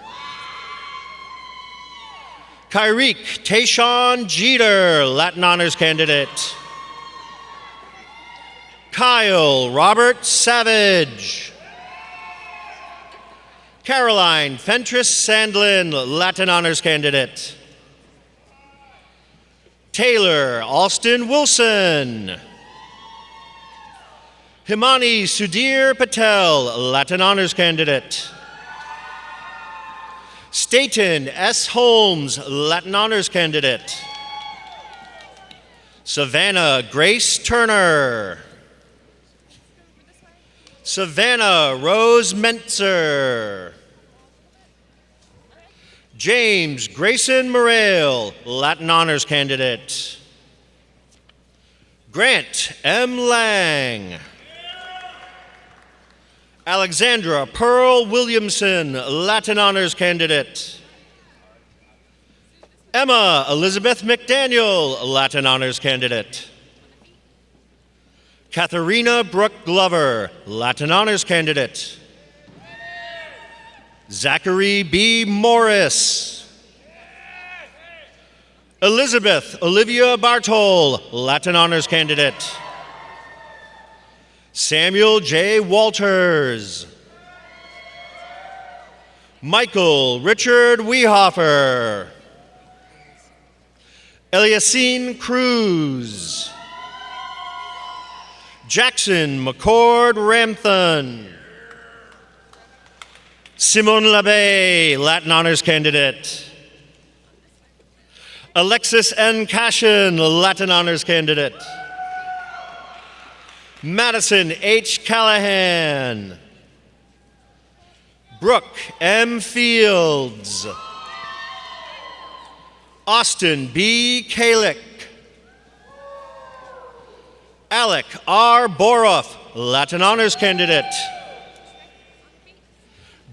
Kyreek Tayshawn Jeter, Latin Honors Candidate. Kyle Robert Savage. Caroline Fentress Sandlin, Latin Honors Candidate. Taylor Alston Wilson. Himani Sudhir Patel, Latin Honors Candidate. Staten S. Holmes, Latin Honors Candidate. Savannah Grace Turner. Savannah Rose Mentzer. James Grayson Morale, Latin Honors Candidate. Grant M. Lang. Alexandra Pearl Williamson, Latin Honors Candidate. Emma Elizabeth McDaniel, Latin Honors Candidate. Katharina Brooke Glover, Latin Honors Candidate. Zachary B. Morris. Elizabeth Olivia Bartol, Latin Honors Candidate. Samuel J. Walters. Michael Richard Wehofer. Eliasine Cruz. Jackson McCord Ramthon. Simone LaBey, Latin Honors Candidate. Alexis N. Cashin, Latin Honors Candidate. Madison H. Callahan. Brooke M. Fields. Austin B. Kalick. Alec R. Boroff, Latin Honors Candidate.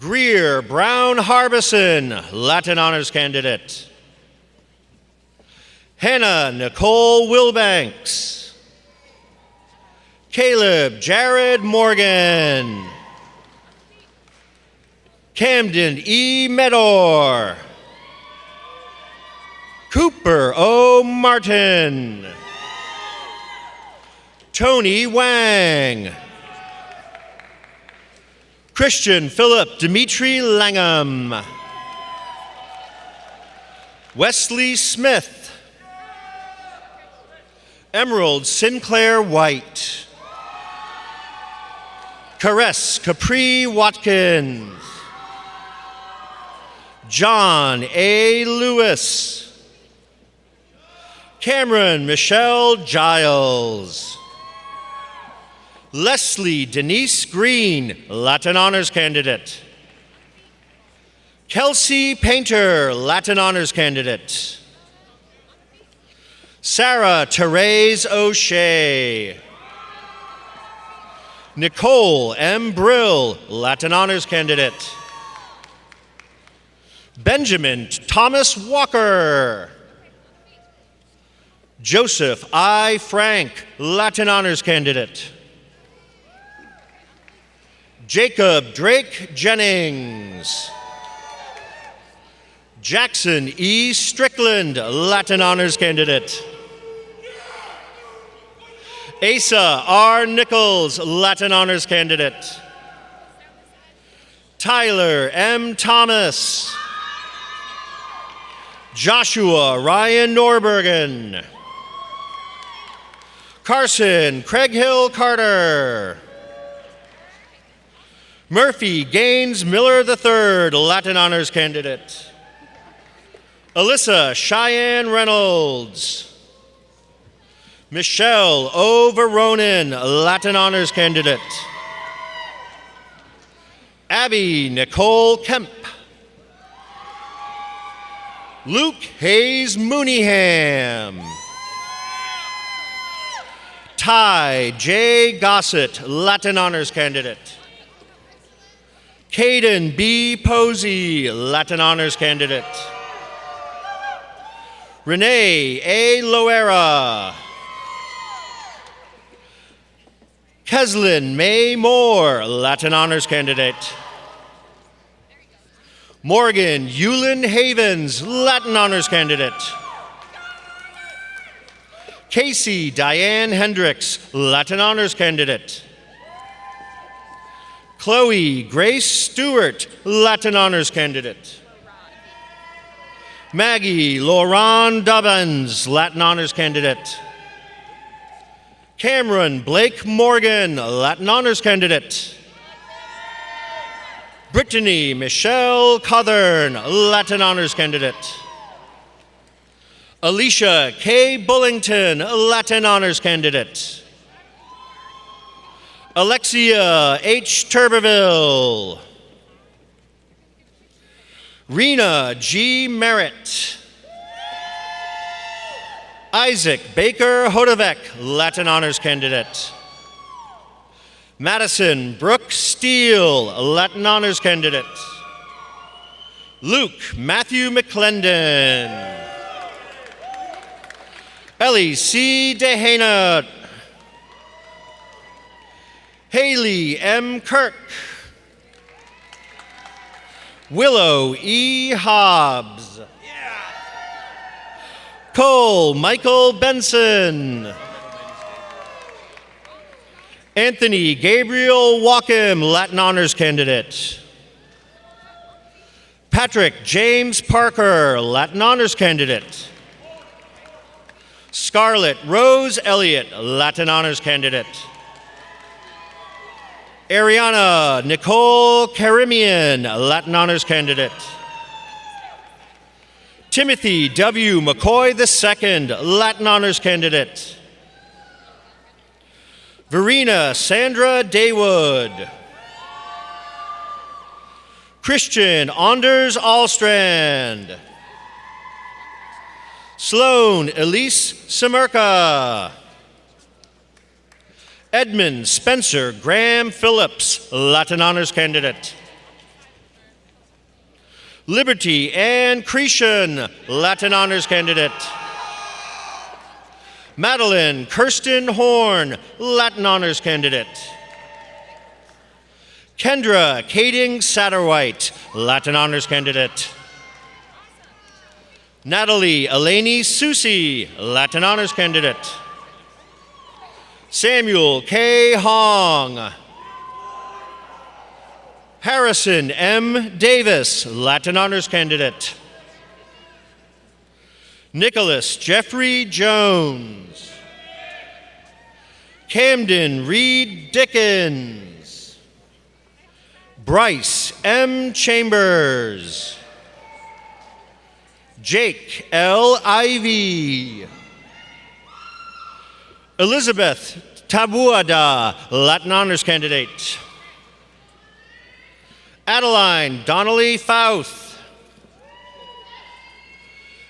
Greer Brown Harbison, Latin Honors Candidate. Hannah Nicole Wilbanks. Caleb Jared Morgan. Camden E. Medor. Cooper O. Martin. Tony Wang. Christian Philip Dimitri Langham. Wesley Smith. Emerald Sinclair White. Caress Capri Watkins. John A. Lewis. Cameron Michelle Giles. Leslie Denise Green, Latin Honors Candidate. Kelsey Painter, Latin Honors Candidate. Sarah Therese O'Shea. Nicole M. Brill, Latin Honors Candidate. Benjamin Thomas Walker. Joseph I. Frank, Latin Honors Candidate. Jacob Drake Jennings. Jackson E. Strickland, Latin Honors Candidate. Asa R. Nichols, Latin Honors Candidate. Tyler M. Thomas. Joshua Ryan Norbergen. Carson Craig Hill Carter. Murphy Gaines Miller III, Latin Honors Candidate. Alyssa Cheyenne Reynolds. Michelle O. Veronin, Latin Honors Candidate. Abby Nicole Kemp. Luke Hayes Mooneyham. Ty J. Gossett, Latin Honors Candidate. Caden B. Posey, Latin Honors Candidate. Renee A. Loera. Keslin May Moore, Latin Honors Candidate. Morgan Yulin Havens, Latin Honors Candidate. Casey Diane Hendricks, Latin Honors Candidate. Chloe Grace Stewart, Latin Honors Candidate. Maggie Lauren Dubbins, Latin Honors Candidate. Cameron Blake Morgan, Latin Honors Candidate. Brittany Michelle Cothern, Latin Honors Candidate. Alicia K. Bullington, Latin Honors Candidate. Alexia H. Turbeville. Rena G. Merritt. Isaac Baker Hodevec, Latin Honors Candidate. Madison Brooke Steele, Latin Honors Candidate. Luke Matthew McClendon. Ellie C. Dehana. Haley M. Kirk. Willow E. Hobbs. Cole Michael Benson. Anthony Gabriel Walkem, Latin Honors Candidate. Patrick James Parker, Latin Honors Candidate. Scarlett Rose Elliott, Latin Honors Candidate. Ariana Nicole Karimian, Latin Honors Candidate. Timothy W. McCoy II, Latin Honors Candidate. Verena Sandra Daywood. Christian Anders Alstrand. Sloan Elise Semerka. Edmund Spencer Graham Phillips, Latin Honors Candidate. Liberty Ann Cretion, Latin Honors Candidate. Madeline Kirsten Horn, Latin Honors Candidate. Kendra Kading Satterwhite, Latin Honors Candidate. Natalie Eleni Susi, Latin Honors Candidate. Samuel K. Hong. Harrison M. Davis, Latin Honors Candidate. Nicholas Jeffrey Jones. Camden Reed Dickens. Bryce M. Chambers. Jake L. Ivy. Elizabeth Tabuada, Latin Honors Candidate. Adeline Donnelly Fouth.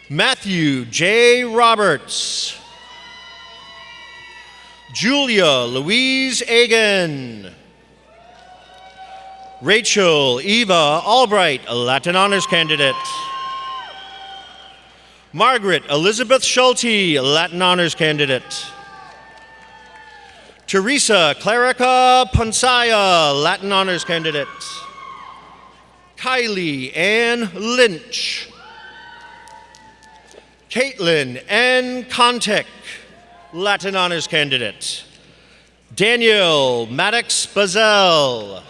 Matthew J. Roberts. Julia Louise Agan. Rachel Eva Albright, Latin Honors Candidate. Margaret Elizabeth Schulte, Latin Honors Candidate. Teresa Clarica Ponsaya, Latin Honors Candidate. Kylie Ann Lynch. Caitlin N. Contek, Latin Honors Candidate. Daniel Maddox Bazell.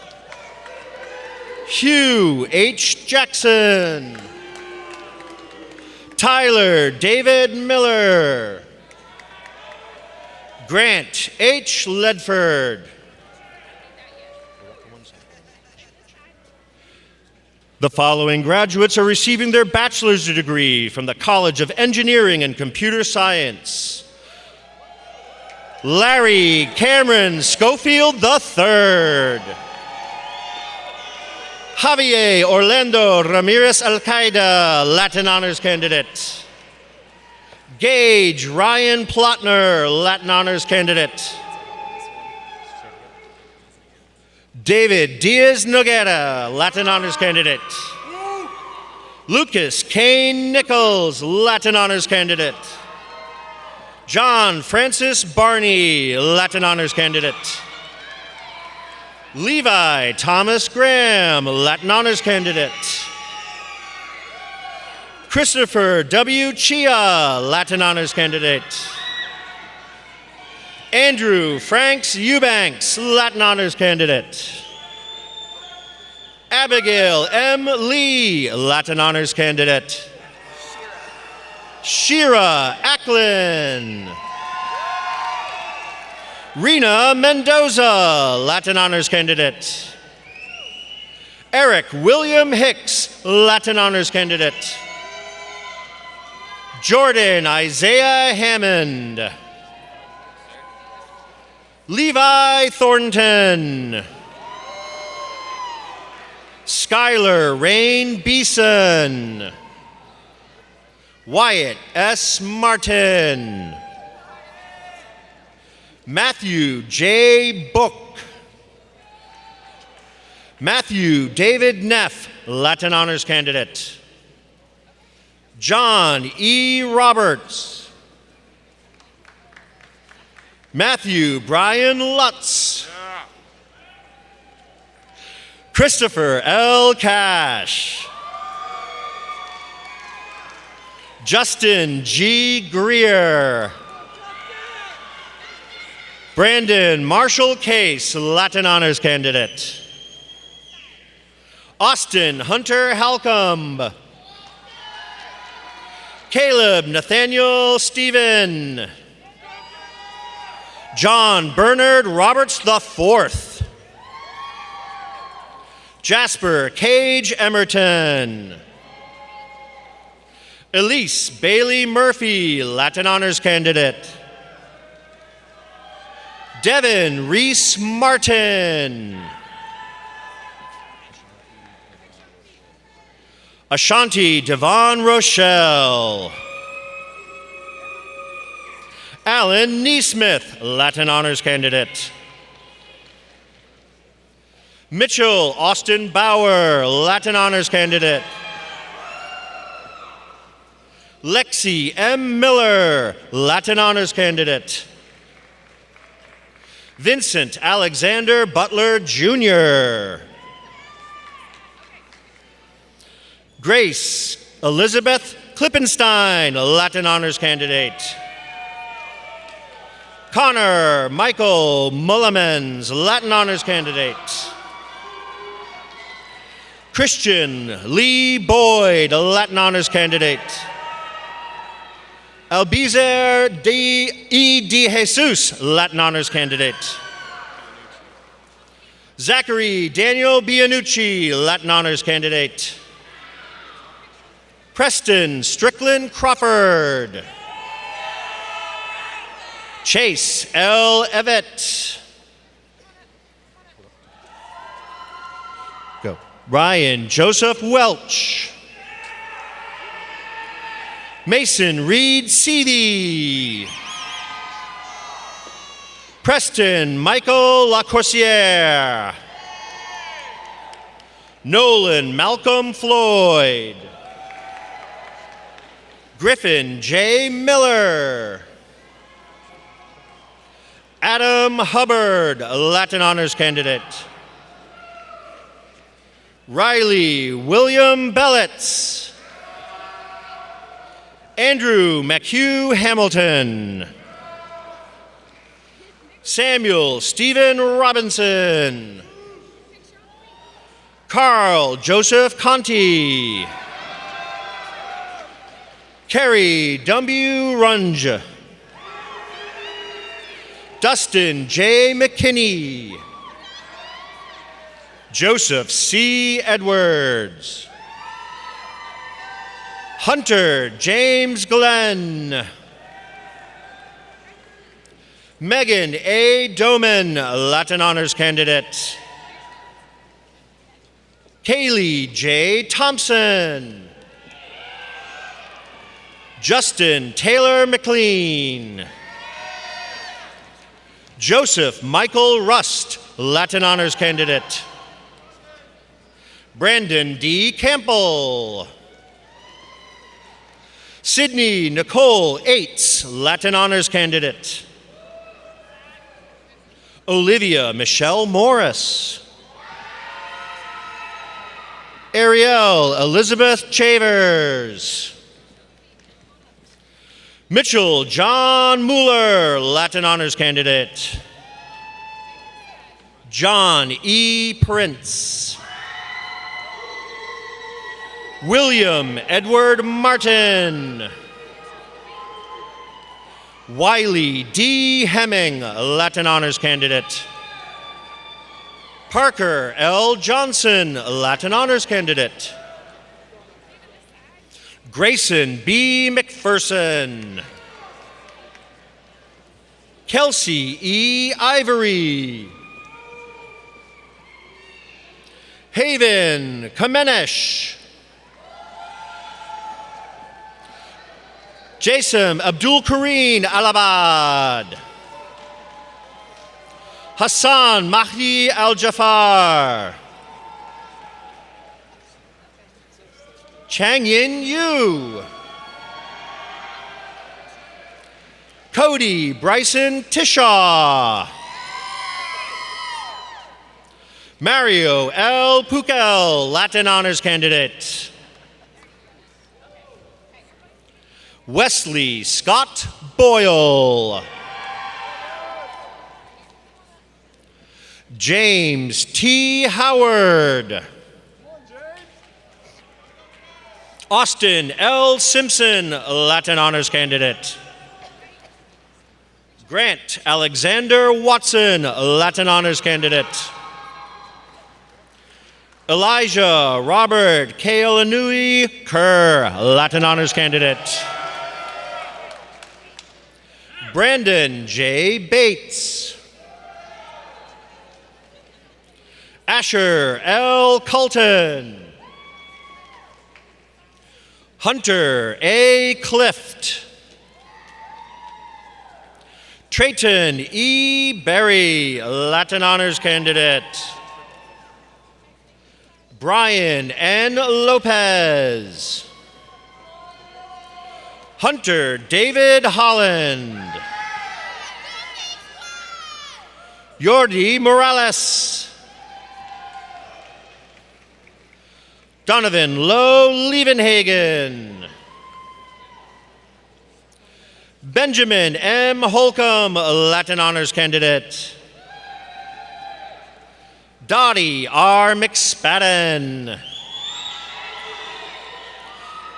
Hugh H. Jackson. Tyler David Miller. Grant H. Ledford. The following graduates are receiving their bachelor's degree from the College of Engineering and Computer Science. Larry Cameron Schofield III. Javier Orlando Ramirez Alcaida, Latin Honors Candidate. Gage Ryan Plotner, Latin Honors Candidate. David Diaz Noguera, Latin Honors Candidate. Lucas Kane Nichols, Latin Honors Candidate. John Francis Barney, Latin Honors Candidate. Levi Thomas Graham, Latin Honors Candidate. Christopher W. Chia, Latin Honors Candidate. Andrew Franks Eubanks, Latin Honors Candidate. Abigail M. Lee, Latin Honors Candidate. Shira Acklin. Rena Mendoza, Latin Honors Candidate. Eric William Hicks, Latin Honors Candidate. Jordan Isaiah Hammond. Levi Thornton. Skylar Rain Beeson. Wyatt S. Martin. Matthew J. Book. Matthew David Neff, Latin Honors Candidate. John E. Roberts. Matthew Brian Lutz. Christopher L. Cash. Justin G. Greer. Brandon Marshall Case, Latin Honors Candidate. Austin Hunter Halcomb. Caleb Nathaniel Stephen. John Bernard Roberts IV. Jasper Cage Emerton. Elise Bailey Murphy, Latin Honors Candidate. Devin Reese Martin. Ashanti Devon Rochelle. Alan Neesmith, Latin Honors Candidate. Mitchell Austin Bauer, Latin Honors Candidate. Lexi M. Miller, Latin Honors Candidate. Vincent Alexander Butler Jr. Grace Elizabeth Klippenstein, Latin Honors Candidate. Connor Michael Mullemans, Latin Honors Candidate. Christian Lee Boyd, Latin Honors Candidate. Albizer E. De Jesus, Latin Honors Candidate. Zachary Daniel Bianucci, Latin Honors Candidate. Preston Strickland Crawford. Chase L. Evett. Go. Ryan Joseph Welch. Mason Reed Seavey. Preston Michael Lacourciere. Nolan Malcolm Floyd. Griffin J. Miller. Adam Hubbard, Latin Honors Candidate. Riley William Bellitz. Andrew McHugh Hamilton. Samuel Stephen Robinson. Carl Joseph Conti. Carrie W. Runge. Dustin J. McKinney. Joseph C. Edwards. Hunter James Glenn. Megan A. Doman, Latin Honors Candidate. Kaylee J. Thompson. Justin Taylor McLean. Joseph Michael Rust, Latin Honors Candidate. Brandon D. Campbell. Sydney Nicole Aites, Latin Honors Candidate. Olivia Michelle Morris. Ariel Elizabeth Chavers. Mitchell John Mueller, Latin Honors Candidate. John E. Prince. William Edward Martin. Wiley D. Hemming, Latin Honors Candidate. Parker L. Johnson, Latin Honors Candidate. Grayson B. McPherson. Kelsey E. Ivory. Haven Kamenesh. Jason Abdul Kareem Alabad. Hassan Mahdi Al Jafar. Chang Yin Yu. Cody Bryson Tishaw. Mario L. Pukel, Latin Honors Candidate. Wesley Scott Boyle. James T. Howard. Austin L. Simpson, Latin Honors Candidate. Grant Alexander Watson, Latin Honors Candidate. Elijah Robert Kaelanui Kerr, Latin Honors Candidate. Brandon J. Bates. Asher L. Colton. Hunter A. Clift. Trayton E. Berry, Latin Honors Candidate. Brian N. Lopez. Hunter David Holland. Jordi Morales. Donovan Lowe Lievenhagen. Benjamin M. Holcomb, Latin Honors Candidate. Dottie R. McSpadden.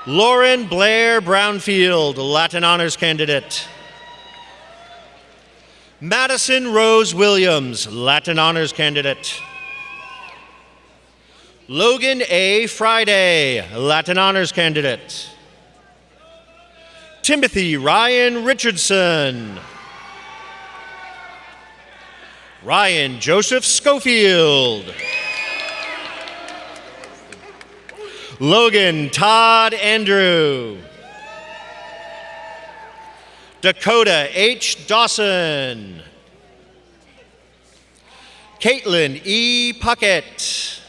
Lauren Blair Brownfield, Latin Honors Candidate. Madison Rose Williams, Latin Honors Candidate. Logan A. Friday, Latin Honors Candidate. Timothy Ryan Richardson. Ryan Joseph Schofield. Logan Todd Andrew. Dakota H. Dawson. Caitlin E. Puckett.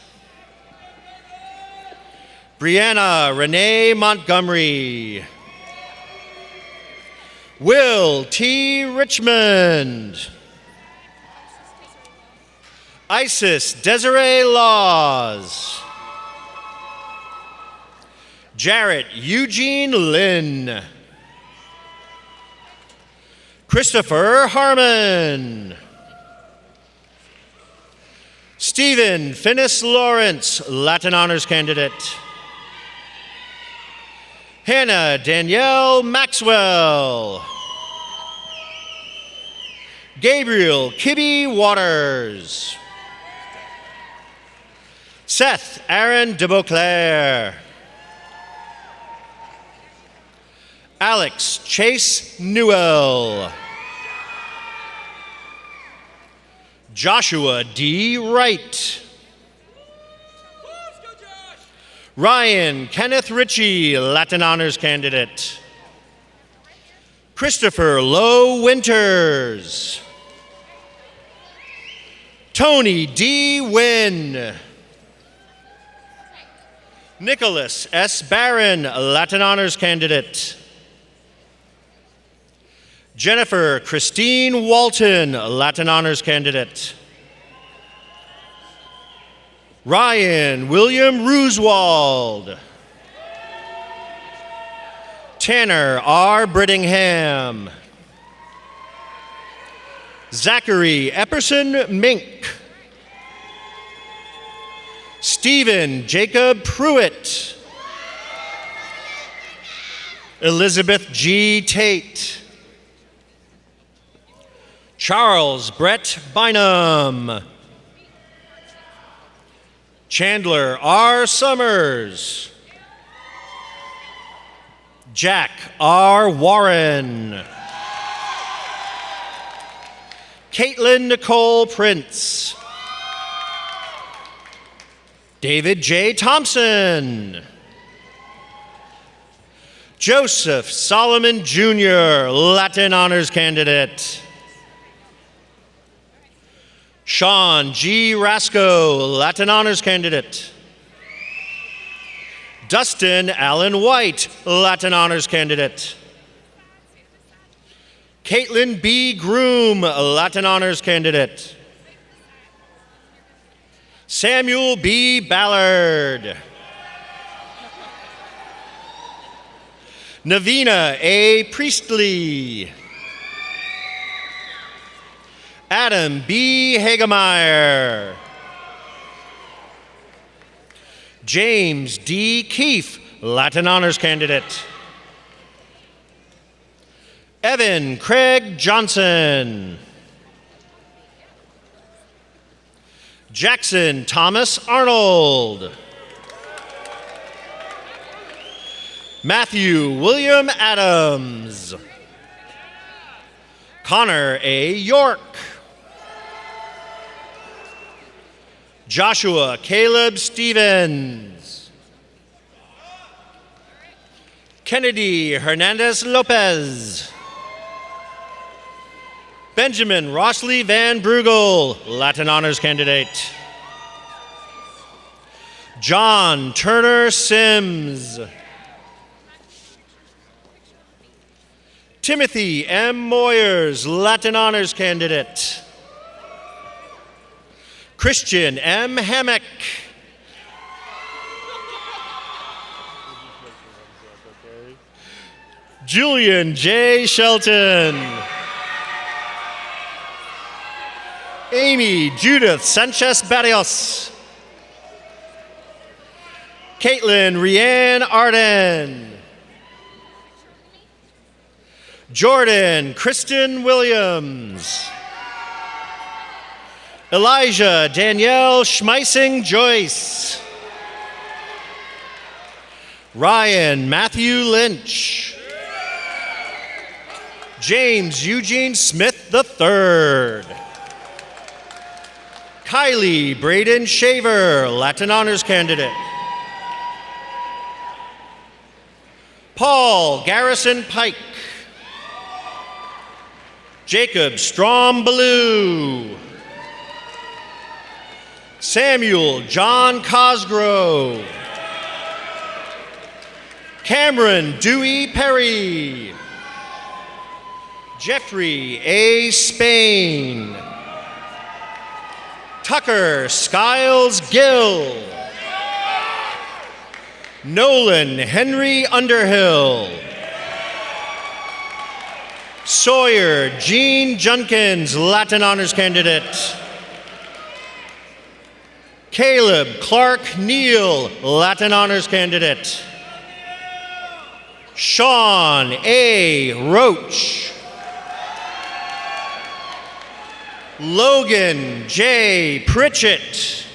Brianna Renee Montgomery. Will T. Richmond. Isis Desiree Laws. Jarrett Eugene Lynn. Christopher Harmon. Stephen Finnis Lawrence, Latin Honors Candidate. Hannah Danielle Maxwell. Gabriel Kibby Waters. Seth Aaron de Beauclair. Alex Chase Newell. Joshua D. Wright. Ryan Kenneth Ritchie, Latin Honors Candidate. Christopher Lowe Winters. Tony D. Wynn. Nicholas S. Barron, Latin Honors Candidate. Jennifer Christine Walton, Latin Honors Candidate. Ryan William Rooswald. Tanner R. Brittingham. Zachary Epperson Mink. Stephen Jacob Pruitt. Elizabeth G. Tate. Charles Brett Bynum. Chandler R. Summers. Jack R. Warren. Caitlin Nicole Prince. David J. Thompson. Joseph Solomon Jr., Latin Honors Candidate. Sean G. Rasco, Latin Honors Candidate. Dustin Allen White, Latin Honors Candidate. Caitlin B. Groom, Latin Honors Candidate. Samuel B. Ballard. Navina A. Priestley. Adam B. Hagemeyer. James D. Keefe, Latin Honors Candidate. Evan Craig Johnson. Jackson Thomas Arnold. Matthew William Adams. Connor A. York. Joshua Caleb Stevens. Kennedy Hernandez Lopez. Benjamin Rossley Van Brugel, Latin Honors Candidate. John Turner Sims. Timothy M. Moyers, Latin Honors Candidate. Christian M. Hammock. Julian J. Shelton. Amy Judith Sanchez Barrios. Caitlin Rianne Arden. Jordan Kristen Williams. Elijah Danielle Schmeissing Joyce. Ryan Matthew Lynch. James Eugene Smith III. Kylie Braden Shaver, Latin Honors Candidate. Paul Garrison Pike. Jacob Strom Ballou. Samuel John Cosgrove. Cameron Dewey Perry. Jeffrey A. Spain. Tucker Skiles Gill. Nolan Henry Underhill. Sawyer Jean Junkins, Latin Honors Candidate. Caleb Clark Neal, Latin Honors Candidate. Sean A. Roach. Logan J. Pritchett.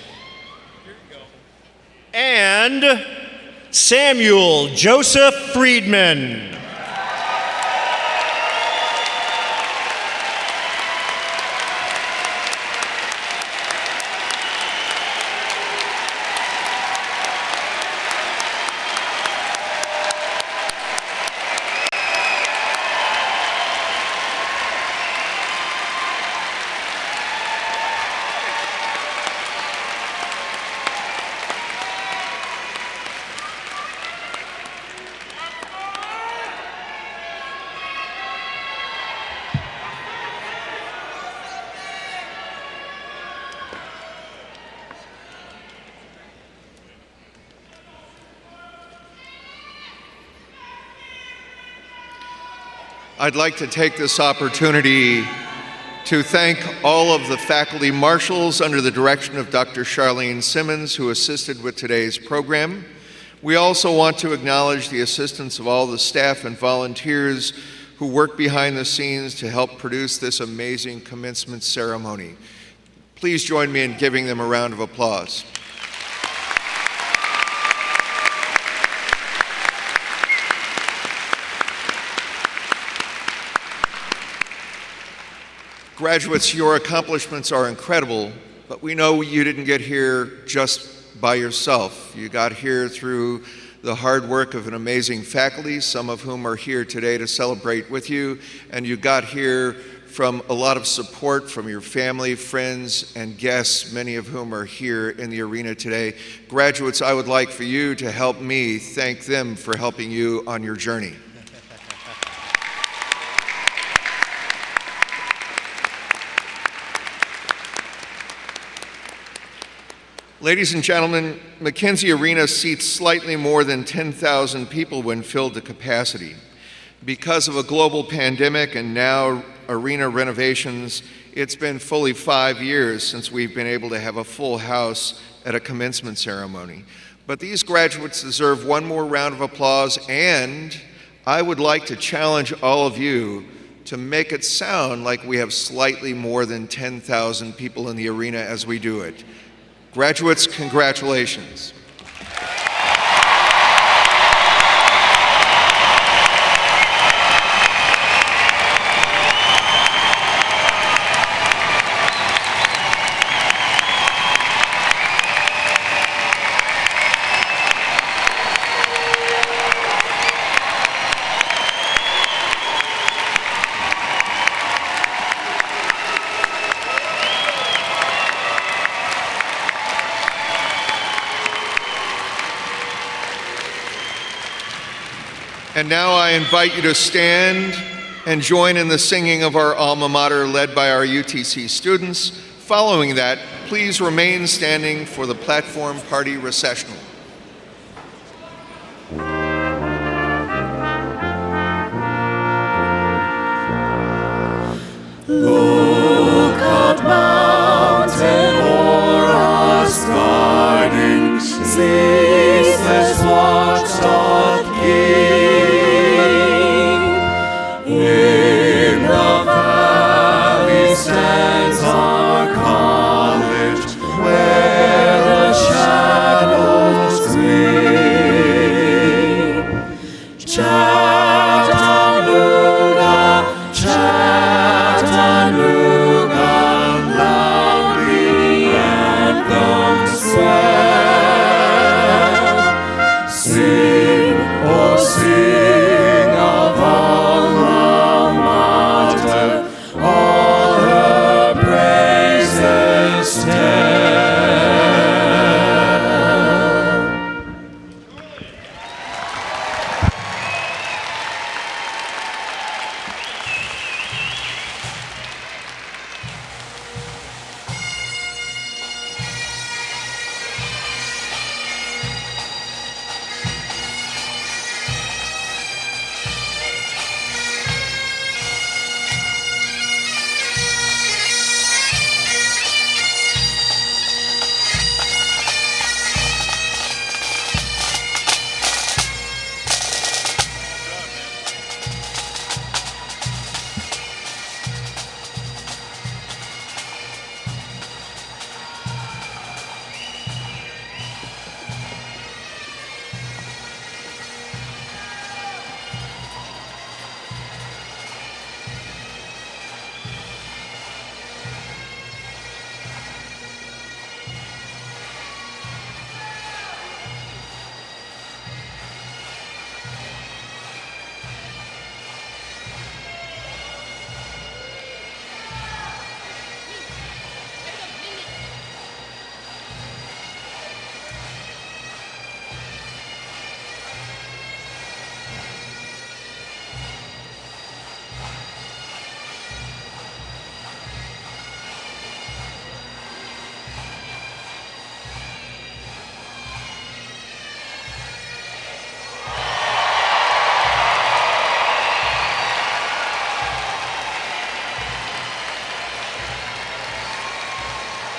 And Samuel Joseph Friedman. I'd like to take this opportunity to thank all of the faculty marshals under the direction of Dr. Charlene Simmons, who assisted with today's program. We also want to acknowledge the assistance of all the staff and volunteers who work behind the scenes to help produce this amazing commencement ceremony. Please join me in giving them a round of applause. Graduates, your accomplishments are incredible, but we know you didn't get here just by yourself. You got here through the hard work of an amazing faculty, some of whom are here today to celebrate with you, and you got here from a lot of support from your family, friends, and guests, many of whom are here in the arena today. Graduates, I would like for you to help me thank them for helping you on your journey. Ladies and gentlemen, McKenzie Arena seats slightly more than 10,000 people when filled to capacity. Because of a global pandemic and now arena renovations, it's been fully 5 years since we've been able to have a full house at a commencement ceremony. But these graduates deserve one more round of applause, and I would like to challenge all of you to make it sound like we have slightly more than 10,000 people in the arena as we do it. Graduates, congratulations. And now I invite you to stand and join in the singing of our alma mater led by our UTC students. Following that, please remain standing for the platform party recessional.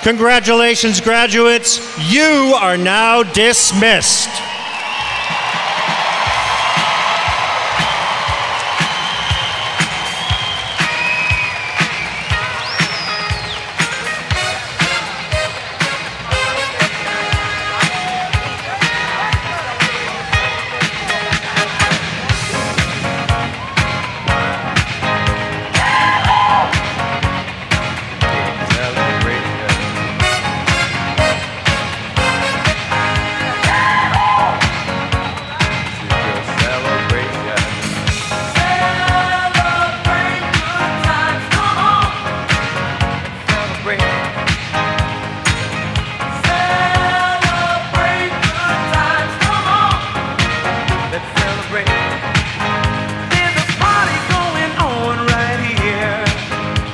Congratulations, graduates. You are now dismissed.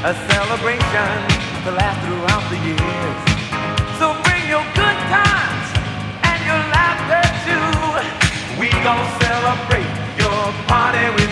A celebration to last throughout the years. So bring your good times and your laughter too. We gon' celebrate your party with